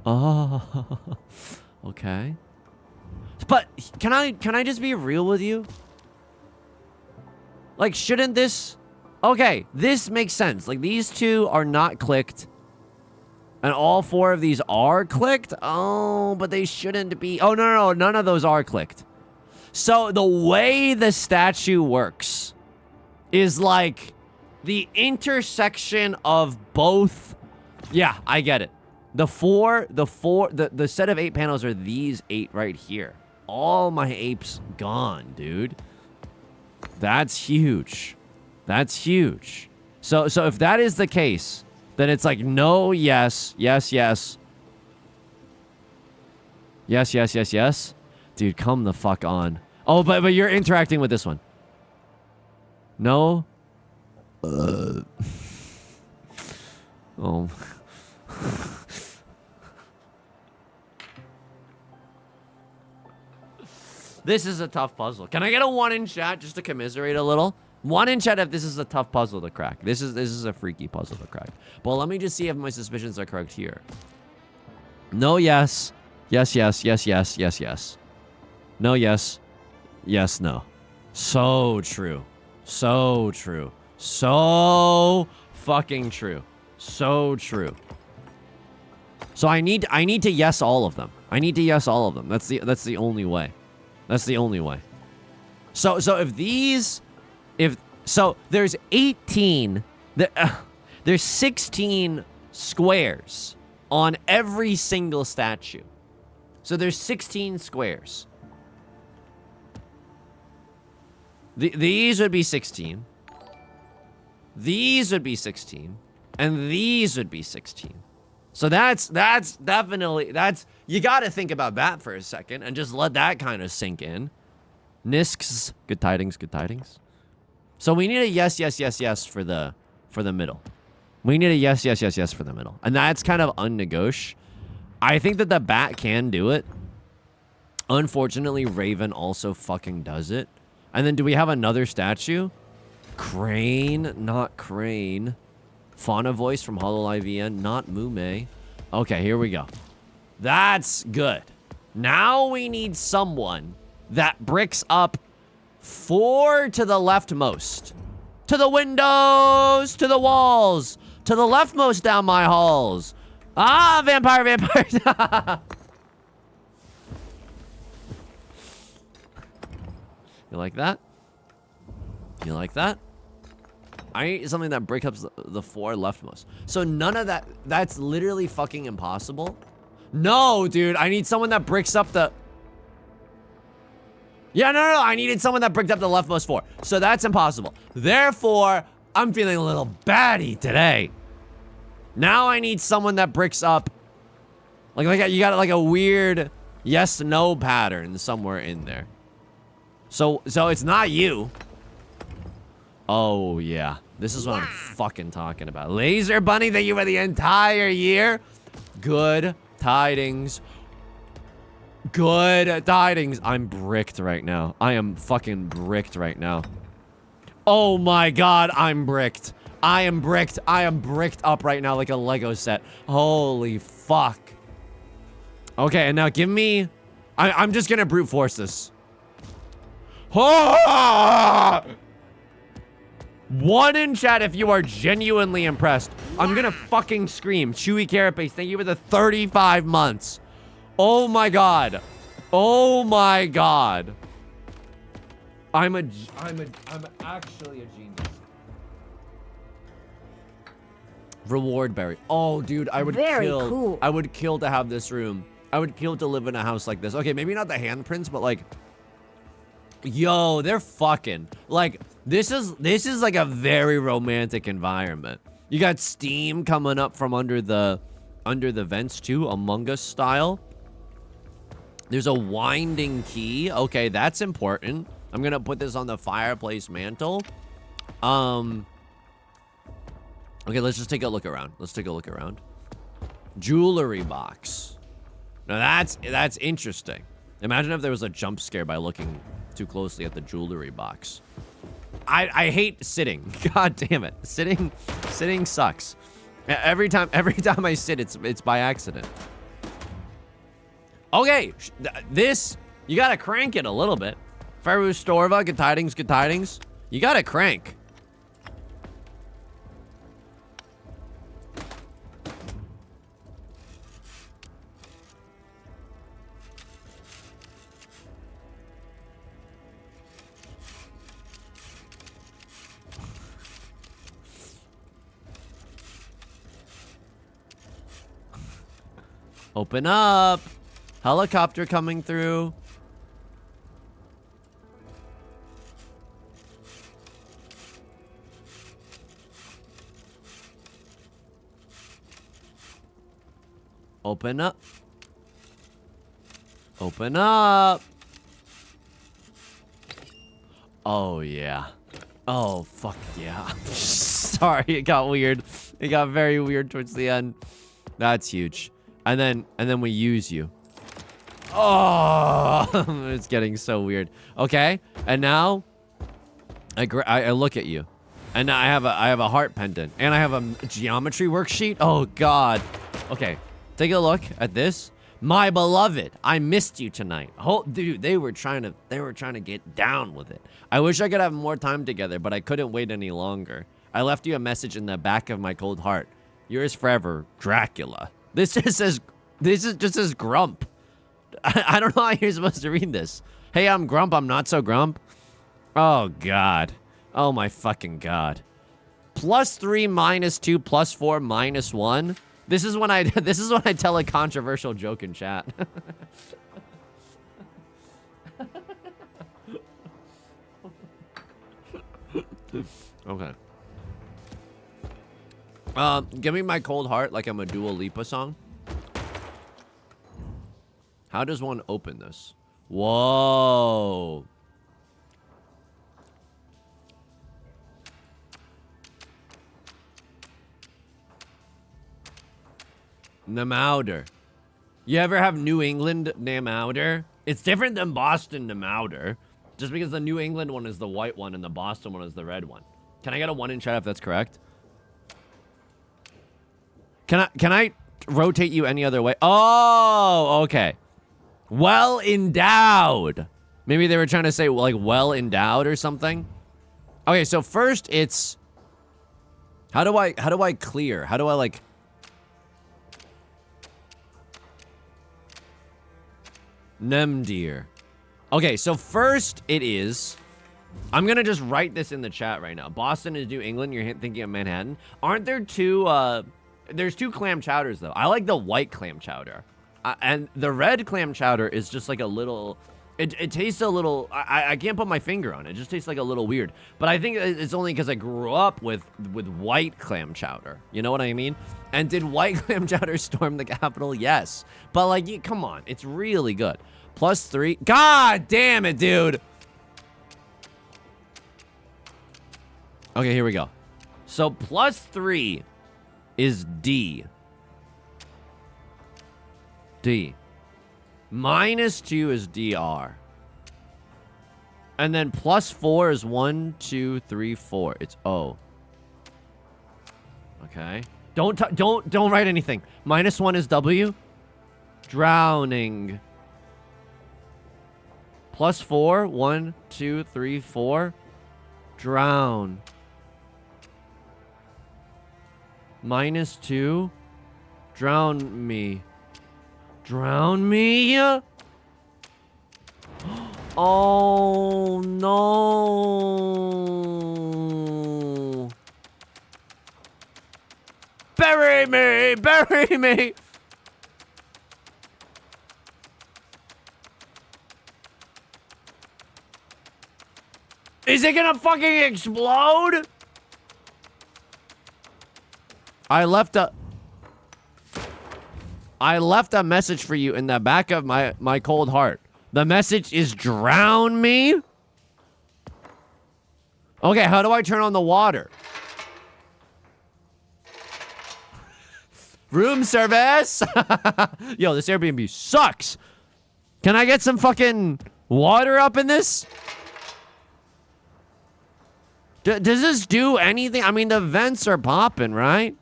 Oh. Okay. But can I just be real with you? Like, shouldn't this... Okay, this makes sense. Like, these two are not clicked. And all 4 of these are clicked? Oh, but they shouldn't be. Oh, no. None of those are clicked. So the way the statue works is like the intersection of both. Yeah, I get it. The set of 8 panels are these 8 right here. All my apes gone, dude. That's huge. That's huge. So if that is the case... Then it's like, no, yes. Yes. Dude, come the fuck on. Oh, but you're interacting with this one. No? Oh. This is a tough puzzle. Can I get a 1 in chat just to commiserate a little? 1 in chat if this is a tough puzzle to crack. This is a freaky puzzle to crack. But let me just see if my suspicions are correct here. No, yes. Yes. No, yes. Yes, no. So true. So true. So fucking true. So true. So I need to yes all of them. I need to yes all of them. That's the only way. That's the only way. So if these... So there's 18, there's 16 squares on every single statue. So there's 16 squares. These would be 16. These would be 16. And these would be 16. So that's definitely, you got to think about that for a second and just let that kind of sink in. Nisks, good tidings, good tidings. So we need a yes, yes, yes, yes for the middle. We need a yes, yes, yes, yes for the middle. And that's kind of unnegotiable. I think that the bat can do it. Unfortunately, Raven also fucking does it. And then do we have another statue? Crane, not Crane. Fauna voice from Hololive VN, not Mume. Okay, here we go. That's good. Now we need someone that bricks up 4 to the leftmost. To the windows, to the walls, to the leftmost down my halls. Ah, vampire, vampires. You like that? You like that? I need something that breaks up the 4 leftmost. So none of that, that's literally fucking impossible. No, dude, I need someone that bricks up the... Yeah, no, I needed someone that bricked up the leftmost 4. So that's impossible. Therefore, I'm feeling a little batty today. Now I need someone that bricks up... Like you got like a weird yes-no pattern somewhere in there. So it's not you. Oh, yeah. This is what I'm fucking talking about. Laser Bunny, thank you for the entire year. Good tidings. Good tidings. I'm bricked right now. I am fucking bricked right now. Oh my god, I'm bricked. I am bricked. I am bricked up right now like a Lego set. Holy fuck. Okay, and now give me... I'm just gonna brute force this. Oh! 1 in chat if you are genuinely impressed. I'm gonna fucking scream. Chewy Carapace, thank you for the 35 months. Oh my god. Oh my god. I'm actually a genius. Reward berry. Oh, dude, I would kill. Cool. I would kill to have this room. I would kill to live in a house like this. Okay, maybe not the handprints, but like... Yo, they're fucking... Like, this is like a very romantic environment. You got steam coming up from under the vents too, Among Us style. There's a winding key. Okay, that's important. I'm gonna put this on the fireplace mantle. Okay, let's just take a look around. Let's take a look around. Jewelry box. Now that's interesting. Imagine if there was a jump scare by looking too closely at the jewelry box. I hate sitting. God damn it. Sitting sucks. Every time I sit, it's by accident. Okay, this, you gotta crank it a little bit. Feru Storva, good tidings, good tidings. You gotta crank. Open up. Helicopter coming through. Open up. Open up. Oh, yeah. Oh, fuck yeah. Sorry, it got weird. It got very weird towards the end. That's huge. And then we use you. Oh, it's getting so weird. Okay, and now I look at you, and now I have a heart pendant, and I have a geometry worksheet. Oh God. Okay, take a look at this. My beloved, I missed you tonight. Oh, dude, they were trying to get down with it. I wish I could have more time together, but I couldn't wait any longer. I left you a message in the back of my cold heart. Yours forever, Dracula. This just says Grump. I don't know how you're supposed to read this. Hey, I'm Grump. I'm not so Grump. Oh, God. Oh, my fucking God. +3, -2, +4, -1. This is when I tell a controversial joke in chat. Okay. Give me my cold heart like I'm a Dua Lipa song. How does one open this? Whoa. Namouder. You ever have New England Namouder? It's different than Boston Namouder. Just because the New England one is the white one and the Boston one is the red one. Can I get a 1 in chat if that's correct? Can I rotate you any other way? Oh, okay. Well endowed. Maybe they were trying to say like well endowed or something. Okay, so first it's how do I clear? How do I like Nemdir. Okay, so first it is I'm gonna just write this in the chat right now. Boston is New England. You're thinking of Manhattan. Aren't there two there's two clam chowders though. I like the white clam chowder. And the red clam chowder is just like a little it tastes a little I can't put my finger on it. It just tastes like a little weird. But I think it's only because I grew up with white clam chowder. You know what I mean? And did white clam chowder storm the Capitol? Yes. But like come on, it's really good. +3. God damn it, dude. Okay, here we go. So +3 is D. D. -2 is DR. And then +4 is 1, 2, 3, 4. It's O. Okay. Don't write anything. -1 is W. Drowning. +4. 1, 2, 3, 4. Drown. -2. Drown me. Drown me? Oh, no. Bury me! Bury me! Is it gonna fucking explode? I left a message for you in the back of my cold heart. The message is drown me? Okay, how do I turn on the water? Room service? Yo, this Airbnb sucks. Can I get some fucking water up in this? Does this do anything? I mean, the vents are popping, right?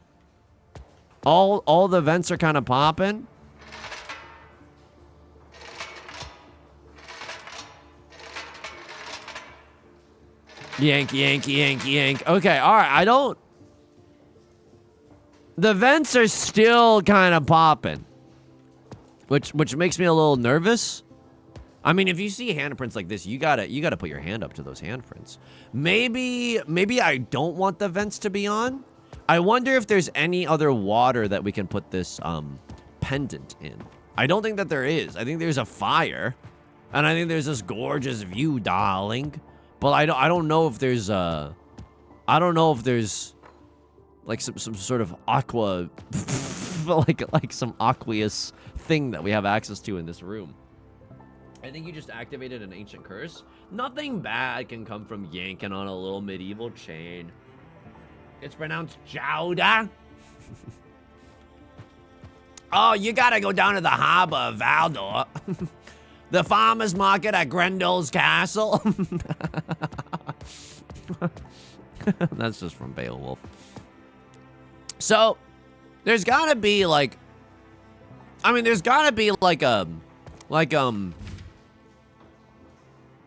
All the vents are kind of popping. Yank, yank, yank, yank. Okay, all right. The vents are still kind of popping, which makes me a little nervous. I mean, if you see handprints like this, you gotta put your hand up to those handprints. Maybe I don't want the vents to be on. I wonder if there's any other water that we can put this pendant in. I don't think that there is. I think there's a fire, and I think there's this gorgeous view, darling. But I don't know if there's like some sort of aqua, like some aqueous thing that we have access to in this room. I think you just activated an ancient curse. Nothing bad can come from yanking on a little medieval chain. It's pronounced Jowda. Oh, you gotta go down to the harbor of Valdor. The farmer's market at Grendel's Castle. That's just from Beowulf. So, there's gotta be like... I mean, there's gotta be like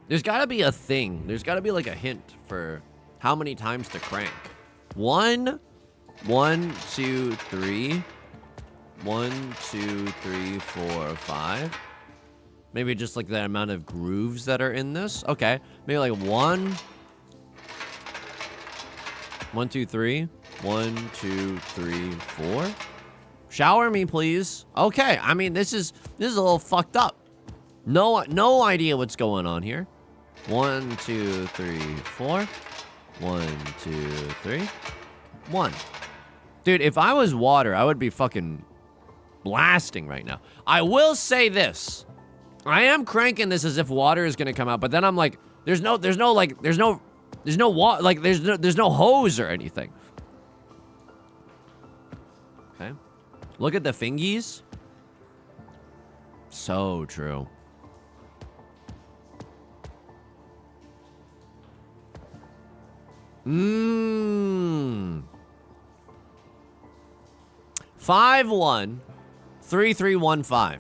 there's gotta be a thing. There's gotta be like a hint for how many times to crank. 1, 1, 2, 3. 1, 2, 3, 4, 5. Maybe just like the amount of grooves that are in this. Okay. Maybe like 1, 1, 2, 3. 1, 2, 3, 4. Shower me, please. Okay. I mean, this is a little fucked up. No idea what's going on here. 1, 2, 3, 4. 1, 2, 3. 1. Dude, if I was water, I would be fucking blasting right now. I will say this. I am cranking this as if water is gonna come out, but then I'm like, there's no hose or anything. Okay. Look at the fingies. So true. Mmm. 513315.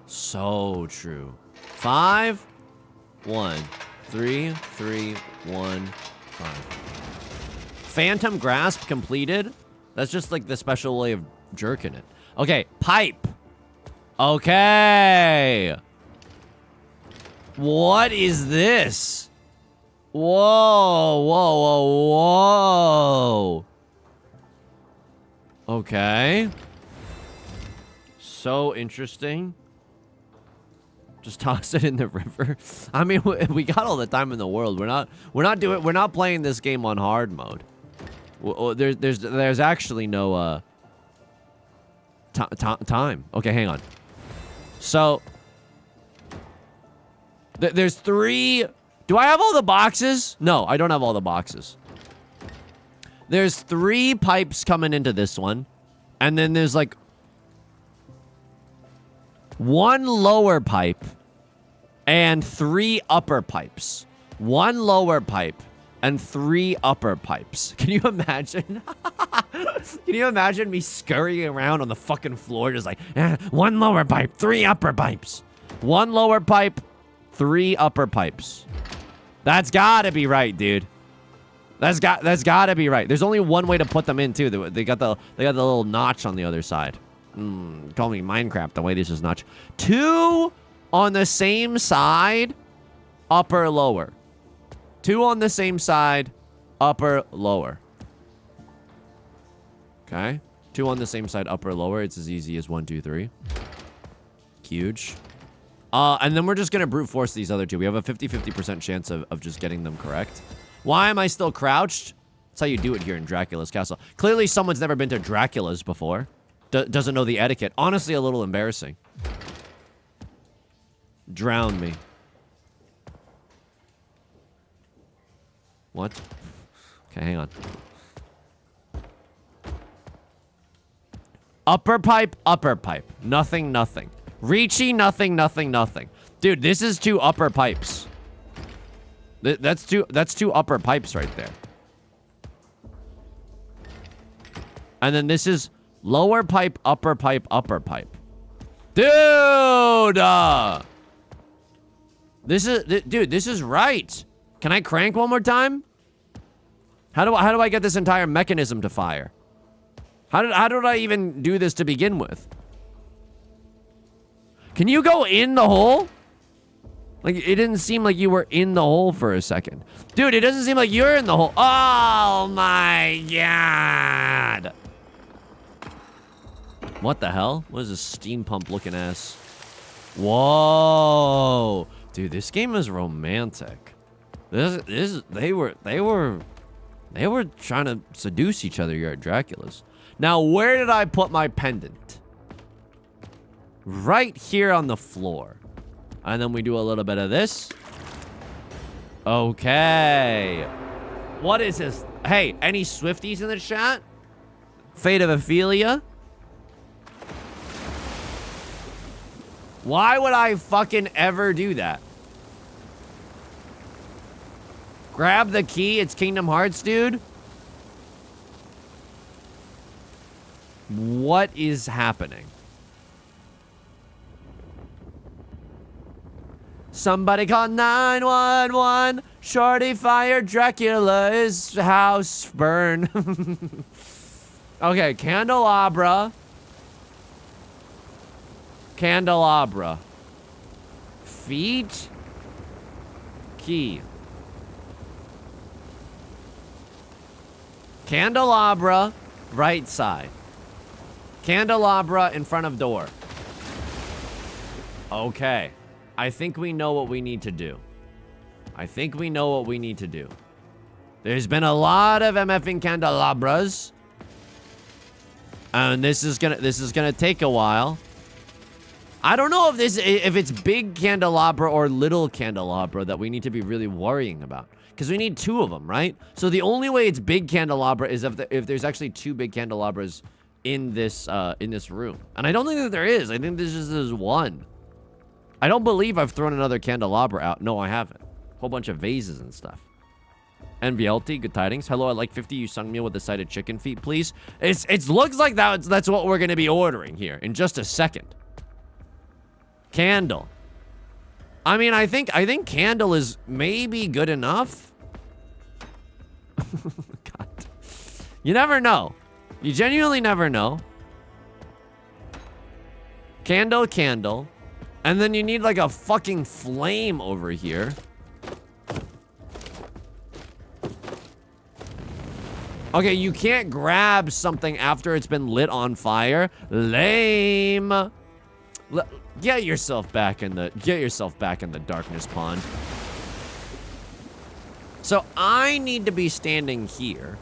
So true. 513315. Phantom grasp completed. That's just like the special way of jerking it. Okay, pipe. Okay. What is this? Whoa, whoa, whoa, whoa. Okay. So interesting. Just toss it in the river. I mean, we got all the time in the world. We're not playing this game on hard mode. There's actually no time. Okay, hang on. So there's 3. Do I have all the boxes? No, I don't have all the boxes. There's 3 pipes coming into this one. And then there's like 1 lower pipe and 3 upper pipes. 1 lower pipe and 3 upper pipes. Can you imagine? Can you imagine me scurrying around on the fucking floor just like, 1 lower pipe, 3 upper pipes. 1 lower pipe, 3 upper pipes. That's gotta be right, dude. That's gotta be right. There's only one way to put them in too. They got the little notch on the other side. Call me Minecraft the way this is notch. 2 on the same side, upper lower. 2 on the same side, upper lower. Okay. 2 on the same side, upper lower. It's as easy as 1, 2, 3. Huge. And then we're just gonna brute force these other 2. We have a 50% chance of just getting them correct. Why am I still crouched? That's how you do it here in Dracula's castle. Clearly someone's never been to Dracula's before. Doesn't know the etiquette. Honestly, a little embarrassing. Drown me. What? Okay, hang on. Upper pipe, upper pipe. Nothing, nothing. Reachy, nothing, nothing, nothing. Dude, this is 2 upper pipes. That's two upper pipes right there. And then this is lower pipe, upper pipe, upper pipe. Dude! Dude, this is right. Can I crank one more time? How do I get this entire mechanism to fire? How did I even do this to begin with? Can you go in the hole? Like, it didn't seem like you were in the hole for a second. Dude, it doesn't seem like you're in the hole. Oh my god. What the hell? What is this steam pump looking ass? Whoa. Dude, this game is romantic. They were trying to seduce each other here at Dracula's. Now, where did I put my pendant? Right here on the floor. And then we do a little bit of this. Okay. What is this? Hey, any Swifties in the chat? Fate of Ophelia? Why would I fucking ever do that? Grab the key. It's Kingdom Hearts, dude. What is happening? Somebody call 911. Shorty fired Dracula's house burn. Okay, candelabra. Candelabra. Feet. Key. Candelabra. Right side. Candelabra in front of door. Okay. I think we know what we need to do. I think we know what we need to do. There's been a lot of MFing candelabras. And this is gonna take a while. I don't know if it's big candelabra or little candelabra that we need to be really worrying about. Because we need 2 of them, right? So the only way it's big candelabra is if there's actually 2 big candelabras in this room. And I don't think that there is. I think this is 1. I don't believe I've thrown another candelabra out. No, I haven't. Whole bunch of vases and stuff. NVLT, good tidings. Hello, I'd like 50 Yusung meal with a side of chicken feet, please. It looks like that's what we're gonna be ordering here in just a second. Candle. I mean, I think candle is maybe good enough. God. You never know. You genuinely never know. Candle. And then you need like a fucking flame over here. Okay, you can't grab something after it's been lit on fire. Lame. Get yourself back in the darkness pond. So I need to be standing here.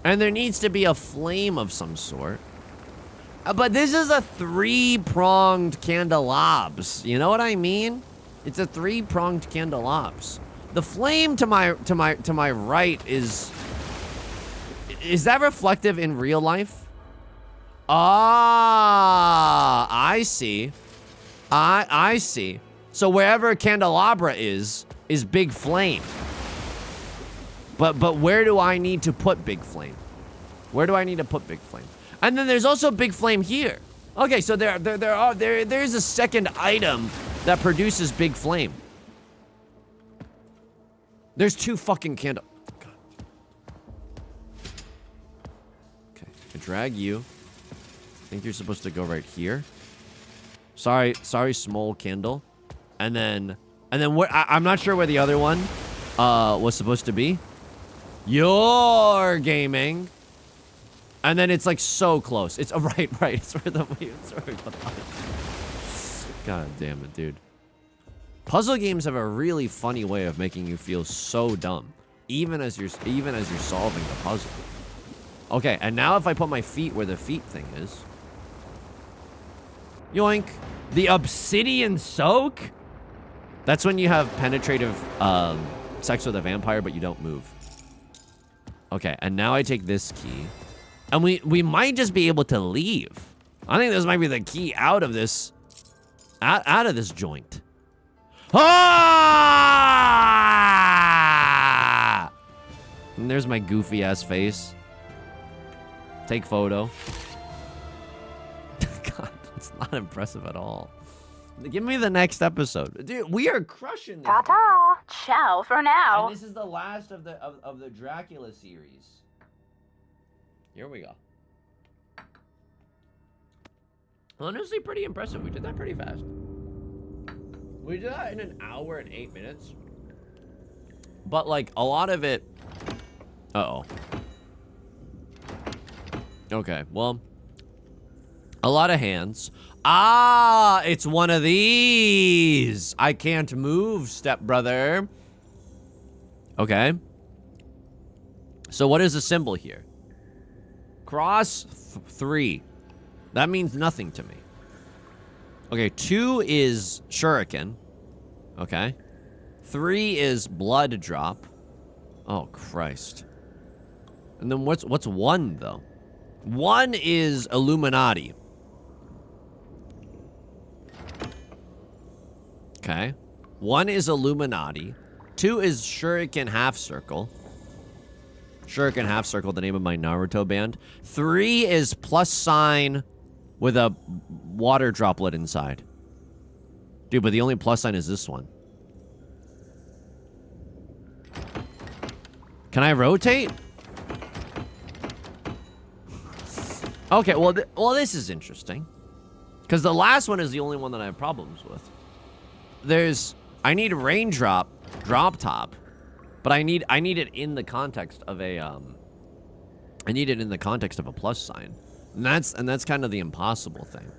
And there needs to be a flame of some sort. But this is a 3-pronged candelabs. You know what I mean? It's a 3-pronged candelabs. The flame to my right is that reflective in real life? Ah, I see. I see. So wherever a candelabra is big flame. But where do I need to put big flame? Where do I need to put big flame? And then there's also big flame here. Okay, so there's a second item that produces big flame. There's 2 fucking candle. God. Okay, I drag you. I think you're supposed to go right here. Sorry, small candle. And then what? I'm not sure where the other one was supposed to be. You're gaming. And then it's like so close. It's right. It's where the God damn it, dude. Puzzle games have a really funny way of making you feel so dumb, even as you're solving the puzzle. Okay, and now if I put my feet where the feet thing is, yoink, the obsidian soak. That's when you have penetrative sex with a vampire, but you don't move. Okay, and now I take this key. And we might just be able to leave. I think this might be the key out of this joint. Ah! And there's my goofy ass face. Take photo. God, it's not impressive at all. Give me the next episode. Dude, we are crushing this. Ta-ta. Ciao for now. And this is the last of the Dracula series. Here we go. Honestly, pretty impressive. We did that pretty fast. We did that in 1 hour and 8 minutes. But, like, a lot of it... Uh-oh. Okay, well... A lot of hands. Ah, it's one of these. I can't move, stepbrother. Okay. So what is the symbol here? Cross 3. That means nothing to me. Okay, 2 is shuriken. Okay. 3 is blood drop. Oh, Christ. And then what's 1, though? 1 is Illuminati. Okay. 1 is Illuminati. 2 is Shuriken Half Circle. Shuriken Half Circle, the name of my Naruto band. 3 is plus sign with a water droplet inside. Dude, but the only plus sign is this one. Can I rotate? Okay, well, this is interesting. Because the last one is the only one that I have problems with. I need raindrop, drop top, but I need it in the context of a, I need it in the context of a plus sign. And that's kind of the impossible thing.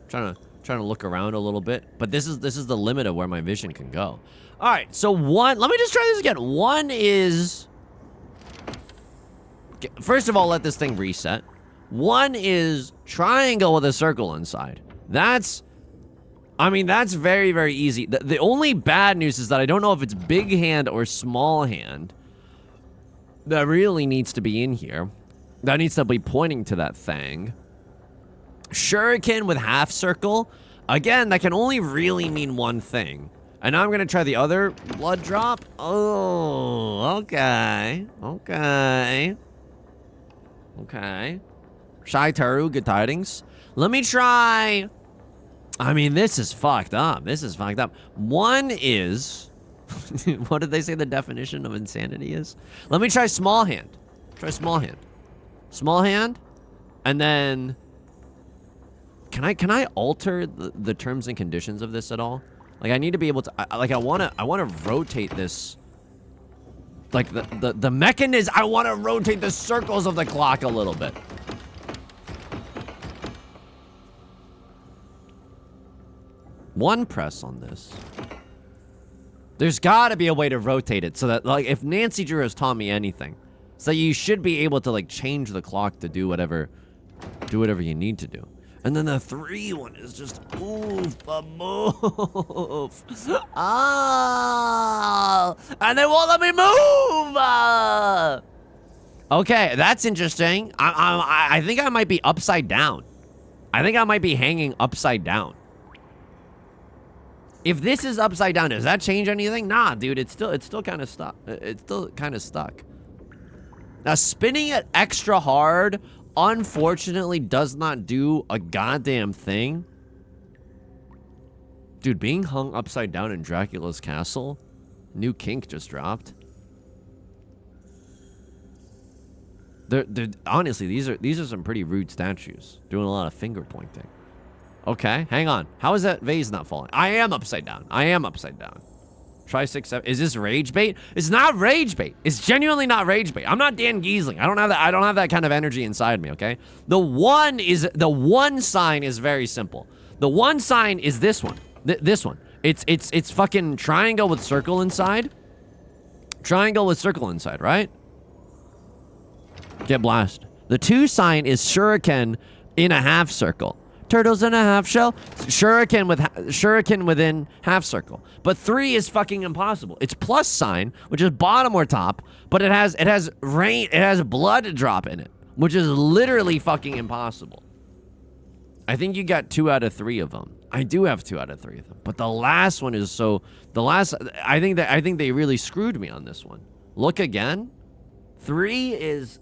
Trying to look around a little bit, but this is the limit of where my vision can go. All right, so 1, let me just try this again. 1 is, first of all, let this thing reset. One is triangle with a circle inside. That's very, very easy. The only bad news is that I don't know if it's big hand or small hand that really needs to be in here. That needs to be pointing to that thing. Shuriken with half circle. Again, that can only really mean one thing. And now I'm going to try the other blood drop. Oh, okay. Okay. Okay. Shaitaru, good tidings. Let me try... I mean, this is fucked up. This is fucked up. One is... what did they say the definition of insanity is? Let me try small hand. Try small hand. Small hand. And then... Can I alter the terms and conditions of this at all? Like, I need to be able to... I want to rotate this... Like, the mechanism... I want to rotate the circles of the clock a little bit. One press on this. There's got to be a way to rotate it so that, like, if Nancy Drew has taught me anything, so you should be able to, like, change the clock to do whatever you need to do. And then the 3 one is just move. Ah, and they won't let me move. Okay, that's interesting. I think I might be upside down. I think I might be hanging upside down. If this is upside down, does that change anything? Nah, dude, it's still kind of stuck. It's still kind of stuck. Now, spinning it extra hard, unfortunately, does not do a goddamn thing. Dude, being hung upside down in Dracula's castle, new kink just dropped. Honestly, these are some pretty rude statues, doing a lot of finger pointing. Okay, hang on. How is that vase not falling? I am upside down. I am upside down. Try 6, 7. Is this rage bait? It's not rage bait. It's genuinely not rage bait. I'm not Dan Giesling. I don't have that kind of energy inside me, okay? The one sign is very simple. The one sign is this one. This one. It's fucking triangle with circle inside. Triangle with circle inside, right? Get blasted. The 2 sign is shuriken in a half circle. Turtles in a half shell. Shuriken within half circle. But 3 is fucking impossible. It's plus sign, which is bottom or top, but it has rain. It has blood drop in it, which is literally fucking impossible. I think you got 2 out of 3 of them. I do have 2 out of 3 of them, but the last one is so. I think they really screwed me on this one. Look again. 3 is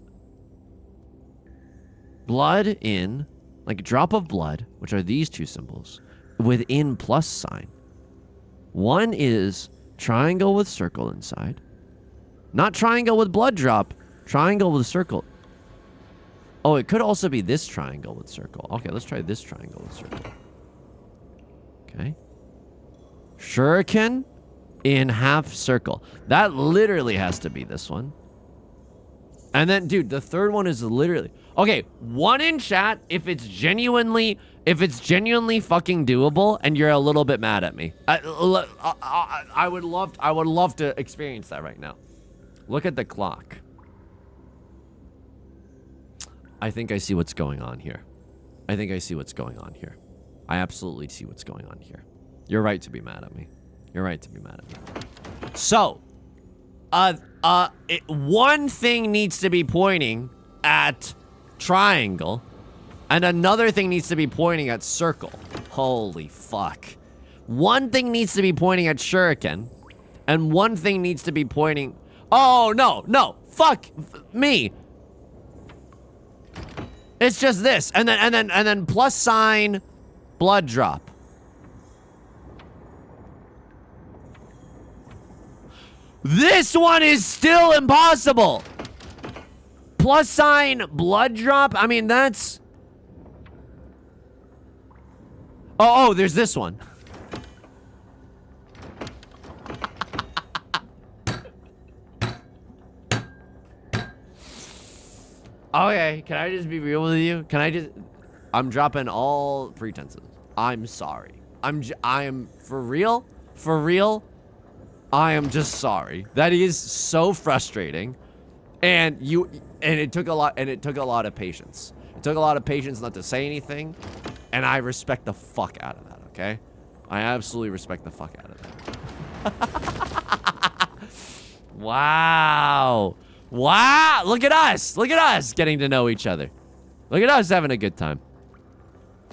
blood in. Like a drop of blood, which are these 2 symbols, within plus sign. 1 is triangle with circle inside. Not triangle with blood drop, triangle with circle. Oh, it could also be this triangle with circle. Okay, let's try this triangle with circle. Okay. Shuriken in half circle. That literally has to be this one. And then, dude, the 3rd one is literally... Okay, 1 in chat if it's genuinely fucking doable and you're a little bit mad at me. I would love to experience that right now. Look at the clock. I think I see what's going on here. I think I see what's going on here. I absolutely see what's going on here. You're right to be mad at me. You're right to be mad at me. So, one thing needs to be pointing at triangle, and another thing needs to be pointing at circle. Holy fuck. One thing needs to be pointing at shuriken, and one thing needs to be pointing... Oh, no, fuck me. It's just this, and then plus sign, blood drop. This one is still impossible. Plus sign, blood drop. I mean, that's... Oh, there's this one. Okay, can I just be real with you? I'm dropping all pretenses. I'm sorry. I am for real. I am just sorry. That is so frustrating. And it took a lot of patience. It took a lot of patience not to say anything, and I respect the fuck out of that, okay? I absolutely respect the fuck out of that. Wow. Wow. Look at us. Look at us getting to know each other. Look at us having a good time.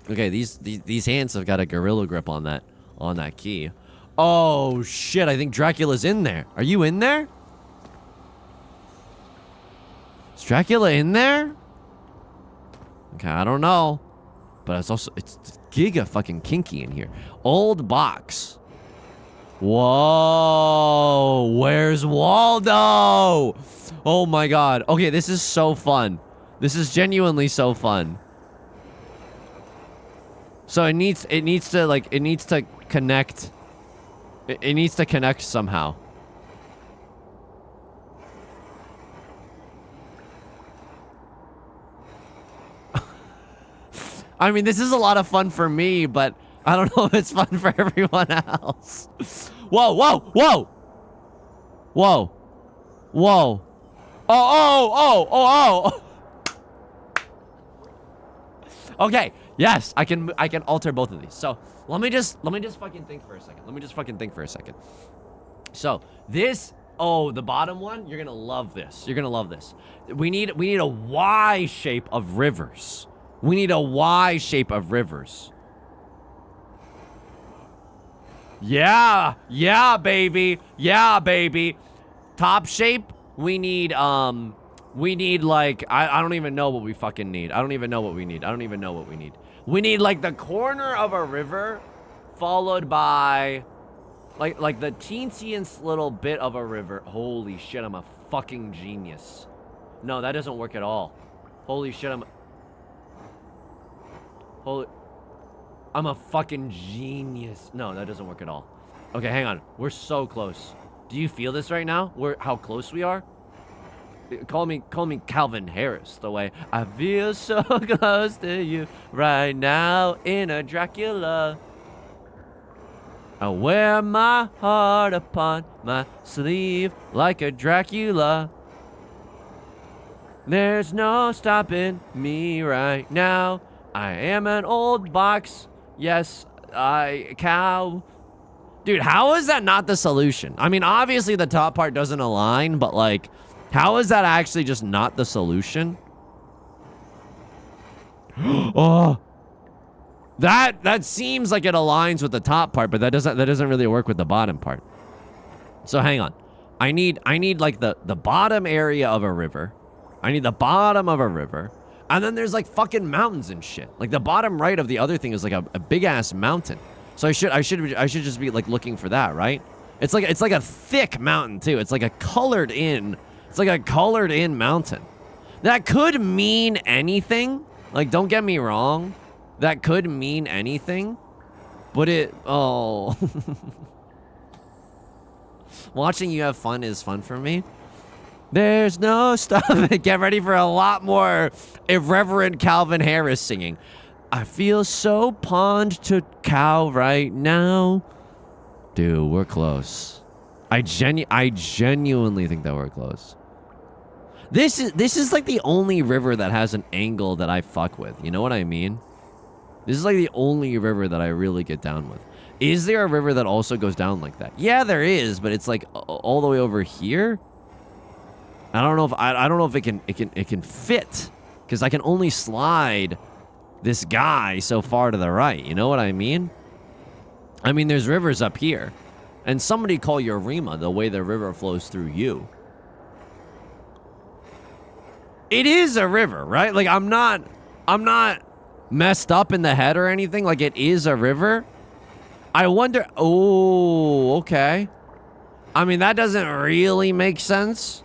Okay, these hands have got a gorilla grip on that key. Oh, shit. I think Dracula's in there. Are you in there? Is Dracula in there? Okay, I don't know. But it's giga fucking kinky in here. Old box. Whoa. Where's Waldo? Oh my god. Okay, this is so fun. This is genuinely so fun. So it needs to connect. It needs to connect somehow. I mean, this is a lot of fun for me, but I don't know if it's fun for everyone else. Whoa, whoa, whoa! Whoa. Whoa. Oh. Okay, yes, I can alter both of these. So, let me just fucking think for a second. So, this, the bottom one, you're gonna love this. We need a Y shape of rivers. Yeah, baby. Top shape, we need like, I don't even know what we fucking need. I don't even know what we need. We need like the corner of a river followed by like the teensiest little bit of a river. Holy shit, I'm a fucking genius. No, that doesn't work at all. Holy shit, I'm a fucking genius. No, that doesn't work at all. Okay, hang on. We're so close. Do you feel this right now? How close we are? Call me Calvin Harris, the way I feel so close to you right now in a Dracula. I wear my heart upon my sleeve like a Dracula. There's no stopping me right now. I am an old box. Yes, cow. Dude, how is that not the solution? I mean, obviously the top part doesn't align, but like, how is that actually just not the solution? Oh, that seems like it aligns with the top part, but that doesn't really work with the bottom part. So hang on, I need like the bottom area of a river. I need the bottom of a river. And then there's like fucking mountains and shit. Like the bottom right of the other thing is like a big ass mountain. So I should just be like looking for that, right? It's like a thick mountain too. It's like a colored in mountain. That could mean anything. Like, don't get me wrong. That could mean anything. But watching you have fun is fun for me. There's no stop. Get ready for a lot more irreverent Calvin Harris singing. I feel so pawned to cow right now. Dude, we're close. I genuinely think that we're close. This is like the only river that has an angle that I fuck with. You know what I mean? This is like the only river that I really get down with. Is there a river that also goes down like that? Yeah, there is, but it's like all the way over here. I don't know if it can fit, because I can only slide this guy so far to the right. You know what I mean? I mean, there's rivers up here, and somebody call Yorima the way the river flows through you. It is a river, right? Like I'm not messed up in the head or anything. Like it is a river. I wonder. Oh, okay. I mean, that doesn't really make sense.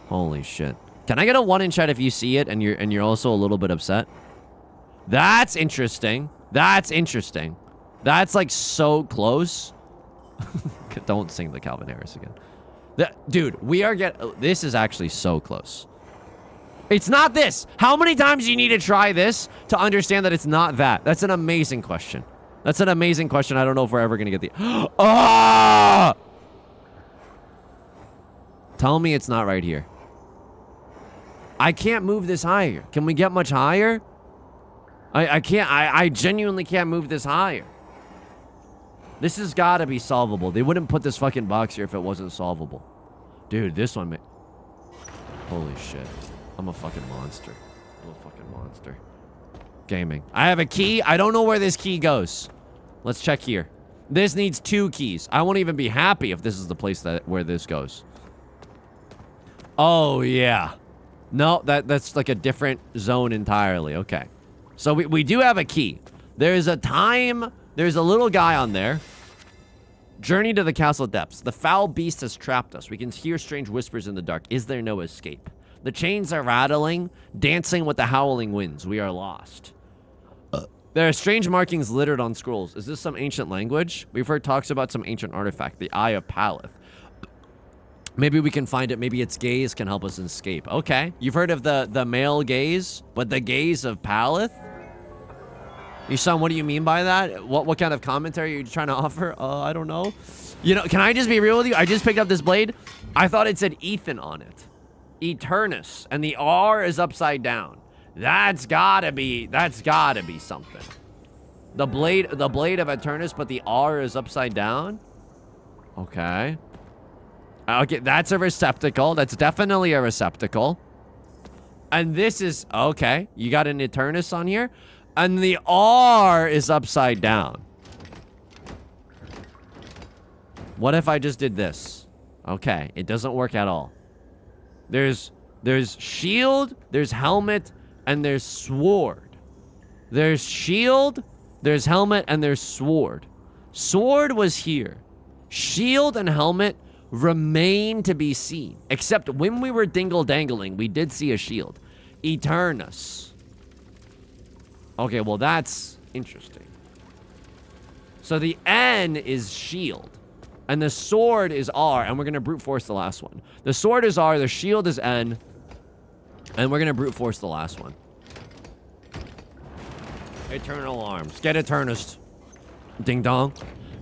Holy shit. Can I get a 1 in chat if you see it and you're also a little bit upset? That's interesting. That's like so close. Don't sing the Calvin Harris again. Dude, this is actually so close. It's not this. How many times do you need to try this to understand that it's not that? That's an amazing question. I don't know if we're ever going to get the... Ah! Tell me it's not right here. I can't move this higher. Can we get much higher? I can't. I genuinely can't move this higher. This has got to be solvable. They wouldn't put this fucking box here if it wasn't solvable. Dude, this one... Holy shit. I'm a fucking monster. I'm a fucking monster. Gaming. I have a key. I don't know where this key goes. Let's check here. This needs 2 keys. I won't even be happy if this is the place where this goes. Oh, yeah. No, that's like a different zone entirely. Okay. So we do have a key. There's a little guy on there. Journey to the castle depths. The foul beast has trapped us. We can hear strange whispers in the dark. Is there no escape? The chains are rattling, dancing with the howling winds. We are lost. There are strange markings littered on scrolls. Is this some ancient language? We've heard talks about some ancient artifact, the Eye of Paleth. Maybe we can find it. Maybe its gaze can help us escape. Okay. You've heard of the male gaze, but the gaze of Paleth? Ishan, what do you mean by that? What kind of commentary are you trying to offer? I don't know. You know, can I just be real with you? I just picked up this blade. I thought it said Ethan on it. Eternus. And the R is upside down. That's gotta be something. The blade of Eternus, but the R is upside down? Okay. Okay, that's a receptacle. That's definitely a receptacle. And this is... Okay, you got an Eternus on here? And the R is upside down. What if I just did this? Okay, it doesn't work at all. There's shield, there's helmet, and there's sword. There's shield, there's helmet, and there's sword. Sword was here. Shield and helmet remain to be seen. Except when we were dingle-dangling, we did see a shield. Eternus. Okay, well, that's interesting. So the N is shield. And the sword is R. And we're going to brute force the last one. The sword is R. The shield is N. And we're going to brute force the last one. Eternal arms. Get Eternus. Ding dong.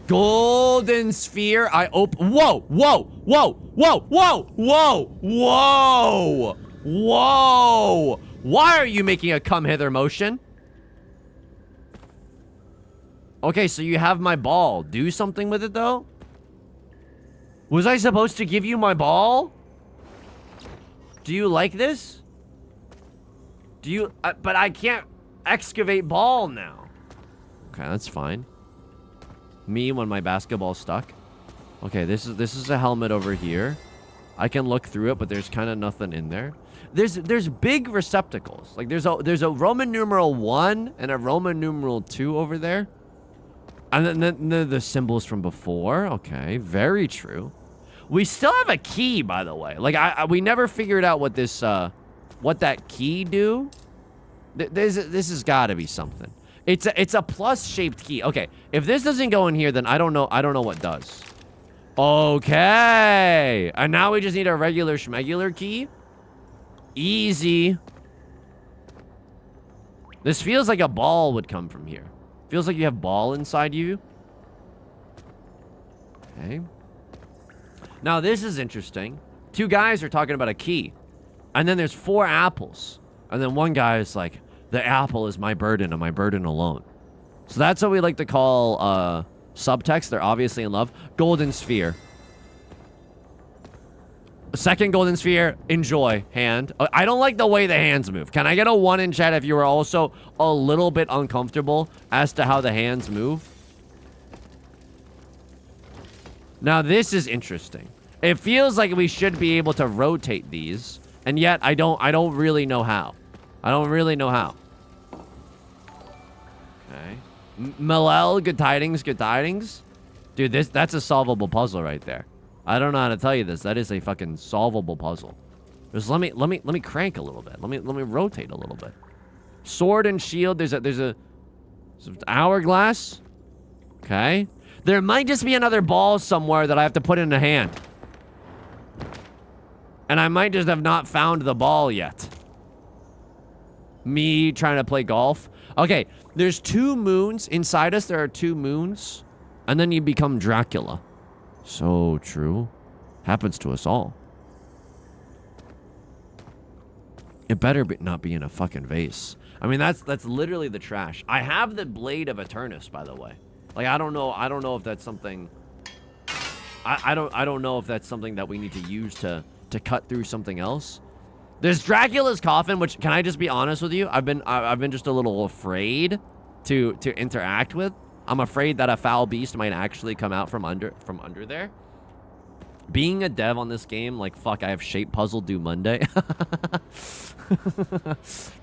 Golden sphere. Whoa! Whoa! Whoa! Whoa! Whoa! Whoa! Whoa! Whoa! Why are you making a come hither motion? Okay, so you have my ball. Do something with it, though? Was I supposed to give you my ball? Do you like this? Do you... but I can't excavate ball now. Okay, that's fine. Me when my basketball's stuck. Okay, this is a helmet over here. I can look through it, but there's kind of nothing in there. There's big receptacles. Like, there's a Roman numeral 1 and a Roman numeral 2 over there. And then the symbols from before. Okay, very true. We still have a key, by the way. Like, we never figured out what this, what that key do. This has got to be something. It's a plus-shaped key. Okay, if this doesn't go in here, then I don't know what does. Okay. And now we just need a regular schmegular key. Easy. This feels like a ball would come from here. Feels like you have ball inside you. Okay. Now, this is interesting. 2 guys are talking about a key. And then there's 4 apples. And then one guy is like, the apple is my burden and my burden alone. So that's what we like to call subtext. They're obviously in love. Golden sphere. Second golden sphere. Enjoy. Hand. I don't like the way the hands move. Can I get a 1 in chat if you were also a little bit uncomfortable as to how the hands move? Now, this is interesting. It feels like we should be able to rotate these, and yet I don't really know how. I don't really know how. Okay. Malel, good tidings, good tidings. Dude, that's a solvable puzzle right there. I don't know how to tell you this. That is a fucking solvable puzzle. Just let me crank a little bit. Let me rotate a little bit. Sword and shield. There's a hourglass. Okay. There might just be another ball somewhere that I have to put in a hand. And I might just have not found the ball yet. Me trying to play golf. Okay, there's 2 moons. Inside us, there are 2 moons. And then you become Dracula. So true. Happens to us all. It better not be in a fucking vase. I mean, that's literally the trash. I have the Blade of Eternus, by the way. Like, I don't know if that's something... I don't know if that's something that we need to use to cut through something else. There's Dracula's coffin, which, can I just be honest with you? I've been just a little afraid to interact with. I'm afraid that a foul beast might actually come out from under there. Being a dev on this game, like, fuck, I have shape puzzle due Monday.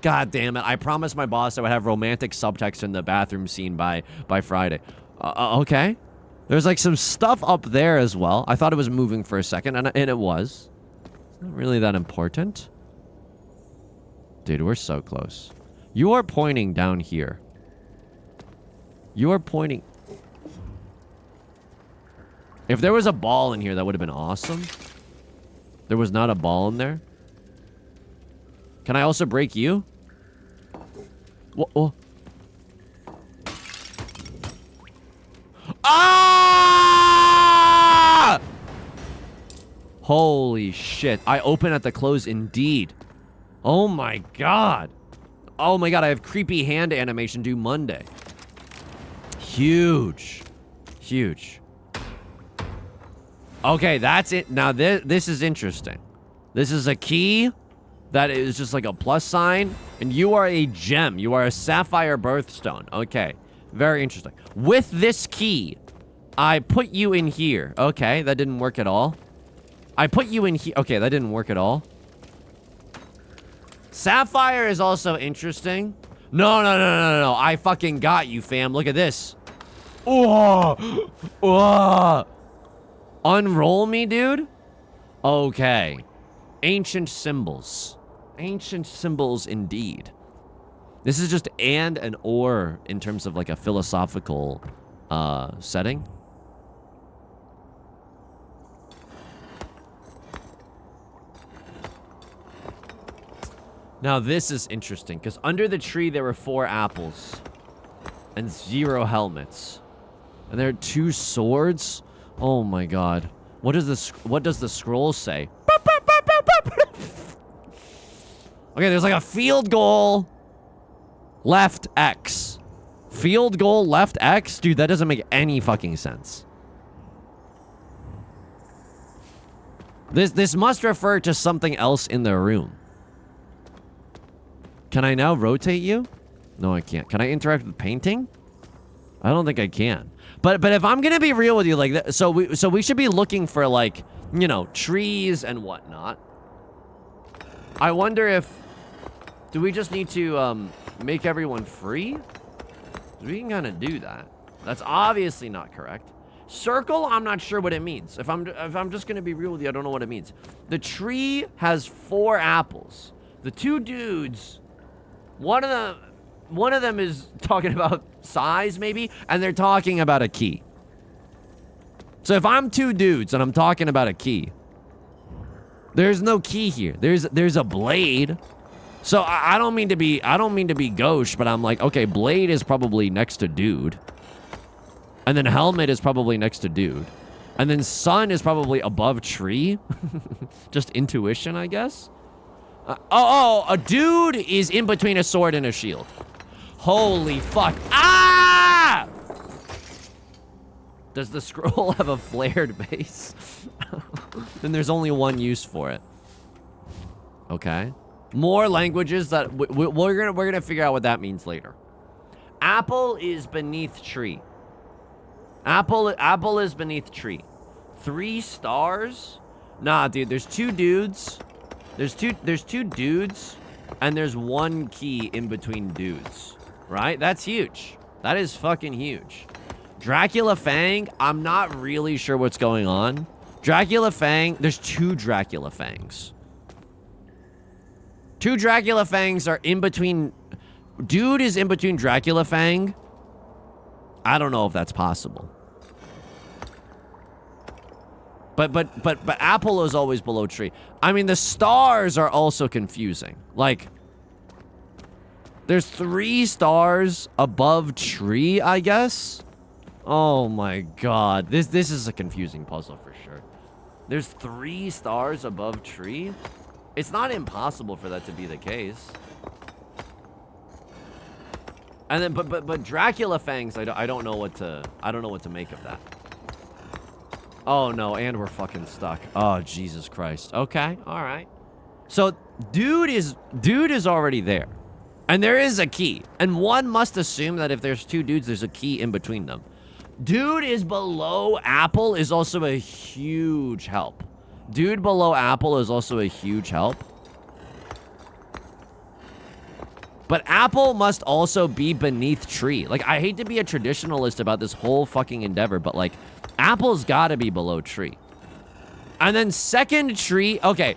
God damn it. I promised my boss I would have romantic subtext in the bathroom scene by Friday. Okay. There's, like, some stuff up there as well. I thought it was moving for a second, and it was. It's not really that important. Dude, we're so close. You are pointing down here. You are pointing... If there was a ball in here, that would have been awesome. There was not a ball in there. Can I also break you? What? Oh. Ah! Holy shit. I open at the close indeed. Oh my god. Oh my god, I have creepy hand animation due Monday. Huge. Huge. Okay, that's it. Now, this is interesting. This is a key that is just like a plus sign. And you are a gem. You are a sapphire birthstone. Okay, very interesting. With this key, I put you in here. Okay, that didn't work at all. I put you in here. Okay, that didn't work at all. Sapphire is also interesting. No. I fucking got you, fam. Look at this. Oh! Oh! Unroll me, dude? Okay. Ancient symbols. Ancient symbols indeed. This is just and an or in terms of like a philosophical setting. Now this is interesting because under the tree there were 4 apples and 0 helmets. And there are 2 swords. Oh my god. What does the scroll say? Okay, there's like a field goal left X. Field goal left X? Dude, that doesn't make any fucking sense. This must refer to something else in the room. Can I now rotate you? No, I can't. Can I interact with painting? I don't think I can. But if I'm gonna be real with you, like, so we should be looking for, like, you know, trees and whatnot. I wonder if, do we just need to make everyone free? We can kind of do that. That's obviously not correct. Circle, I'm not sure what it means. If I'm just gonna be real with you, I don't know what it means. The tree has 4 apples. The 2 dudes, one of them is talking about size, maybe, and they're talking about a key. So if I'm 2 dudes and I'm talking about a key, there's no key here. There's a blade. So I don't mean to be gauche, but I'm like, okay, blade is probably next to dude. And then helmet is probably next to dude. And then sun is probably above tree. Just intuition, I guess. A dude is in between a sword and a shield. Holy fuck. Ah! Does the scroll have a flared base? Then there's only one use for it. Okay. More languages that we're gonna figure out what that means later. Apple is beneath tree. Apple is beneath tree. 3 stars? Nah, dude, there's 2 dudes. There's two dudes, and there's 1 key in between dudes. Right? That's huge. That is fucking huge. Dracula Fang, I'm not really sure what's going on. Dracula Fang, there's 2 Dracula Fangs. 2 Dracula Fangs are in between. Dude is in between Dracula Fang. I don't know if that's possible. But Apple is always below tree. I mean, the stars are also confusing. Like, there's 3 stars above tree, I guess. Oh my god. This is a confusing puzzle for sure. There's 3 stars above tree. It's not impossible for that to be the case. And then, but Dracula Fangs, I don't know what to make of that. Oh no, and we're fucking stuck. Oh Jesus Christ. Okay, all right. So dude is already there, and there is a key, and one must assume that if there's two dudes, there's a key in between them. Dude is below Apple is also a huge help. Dude below Apple is also a huge help. But Apple must also be beneath Tree. Like, I hate to be a traditionalist about this whole fucking endeavor, but, like, Apple's gotta be below Tree. And then second Tree, okay,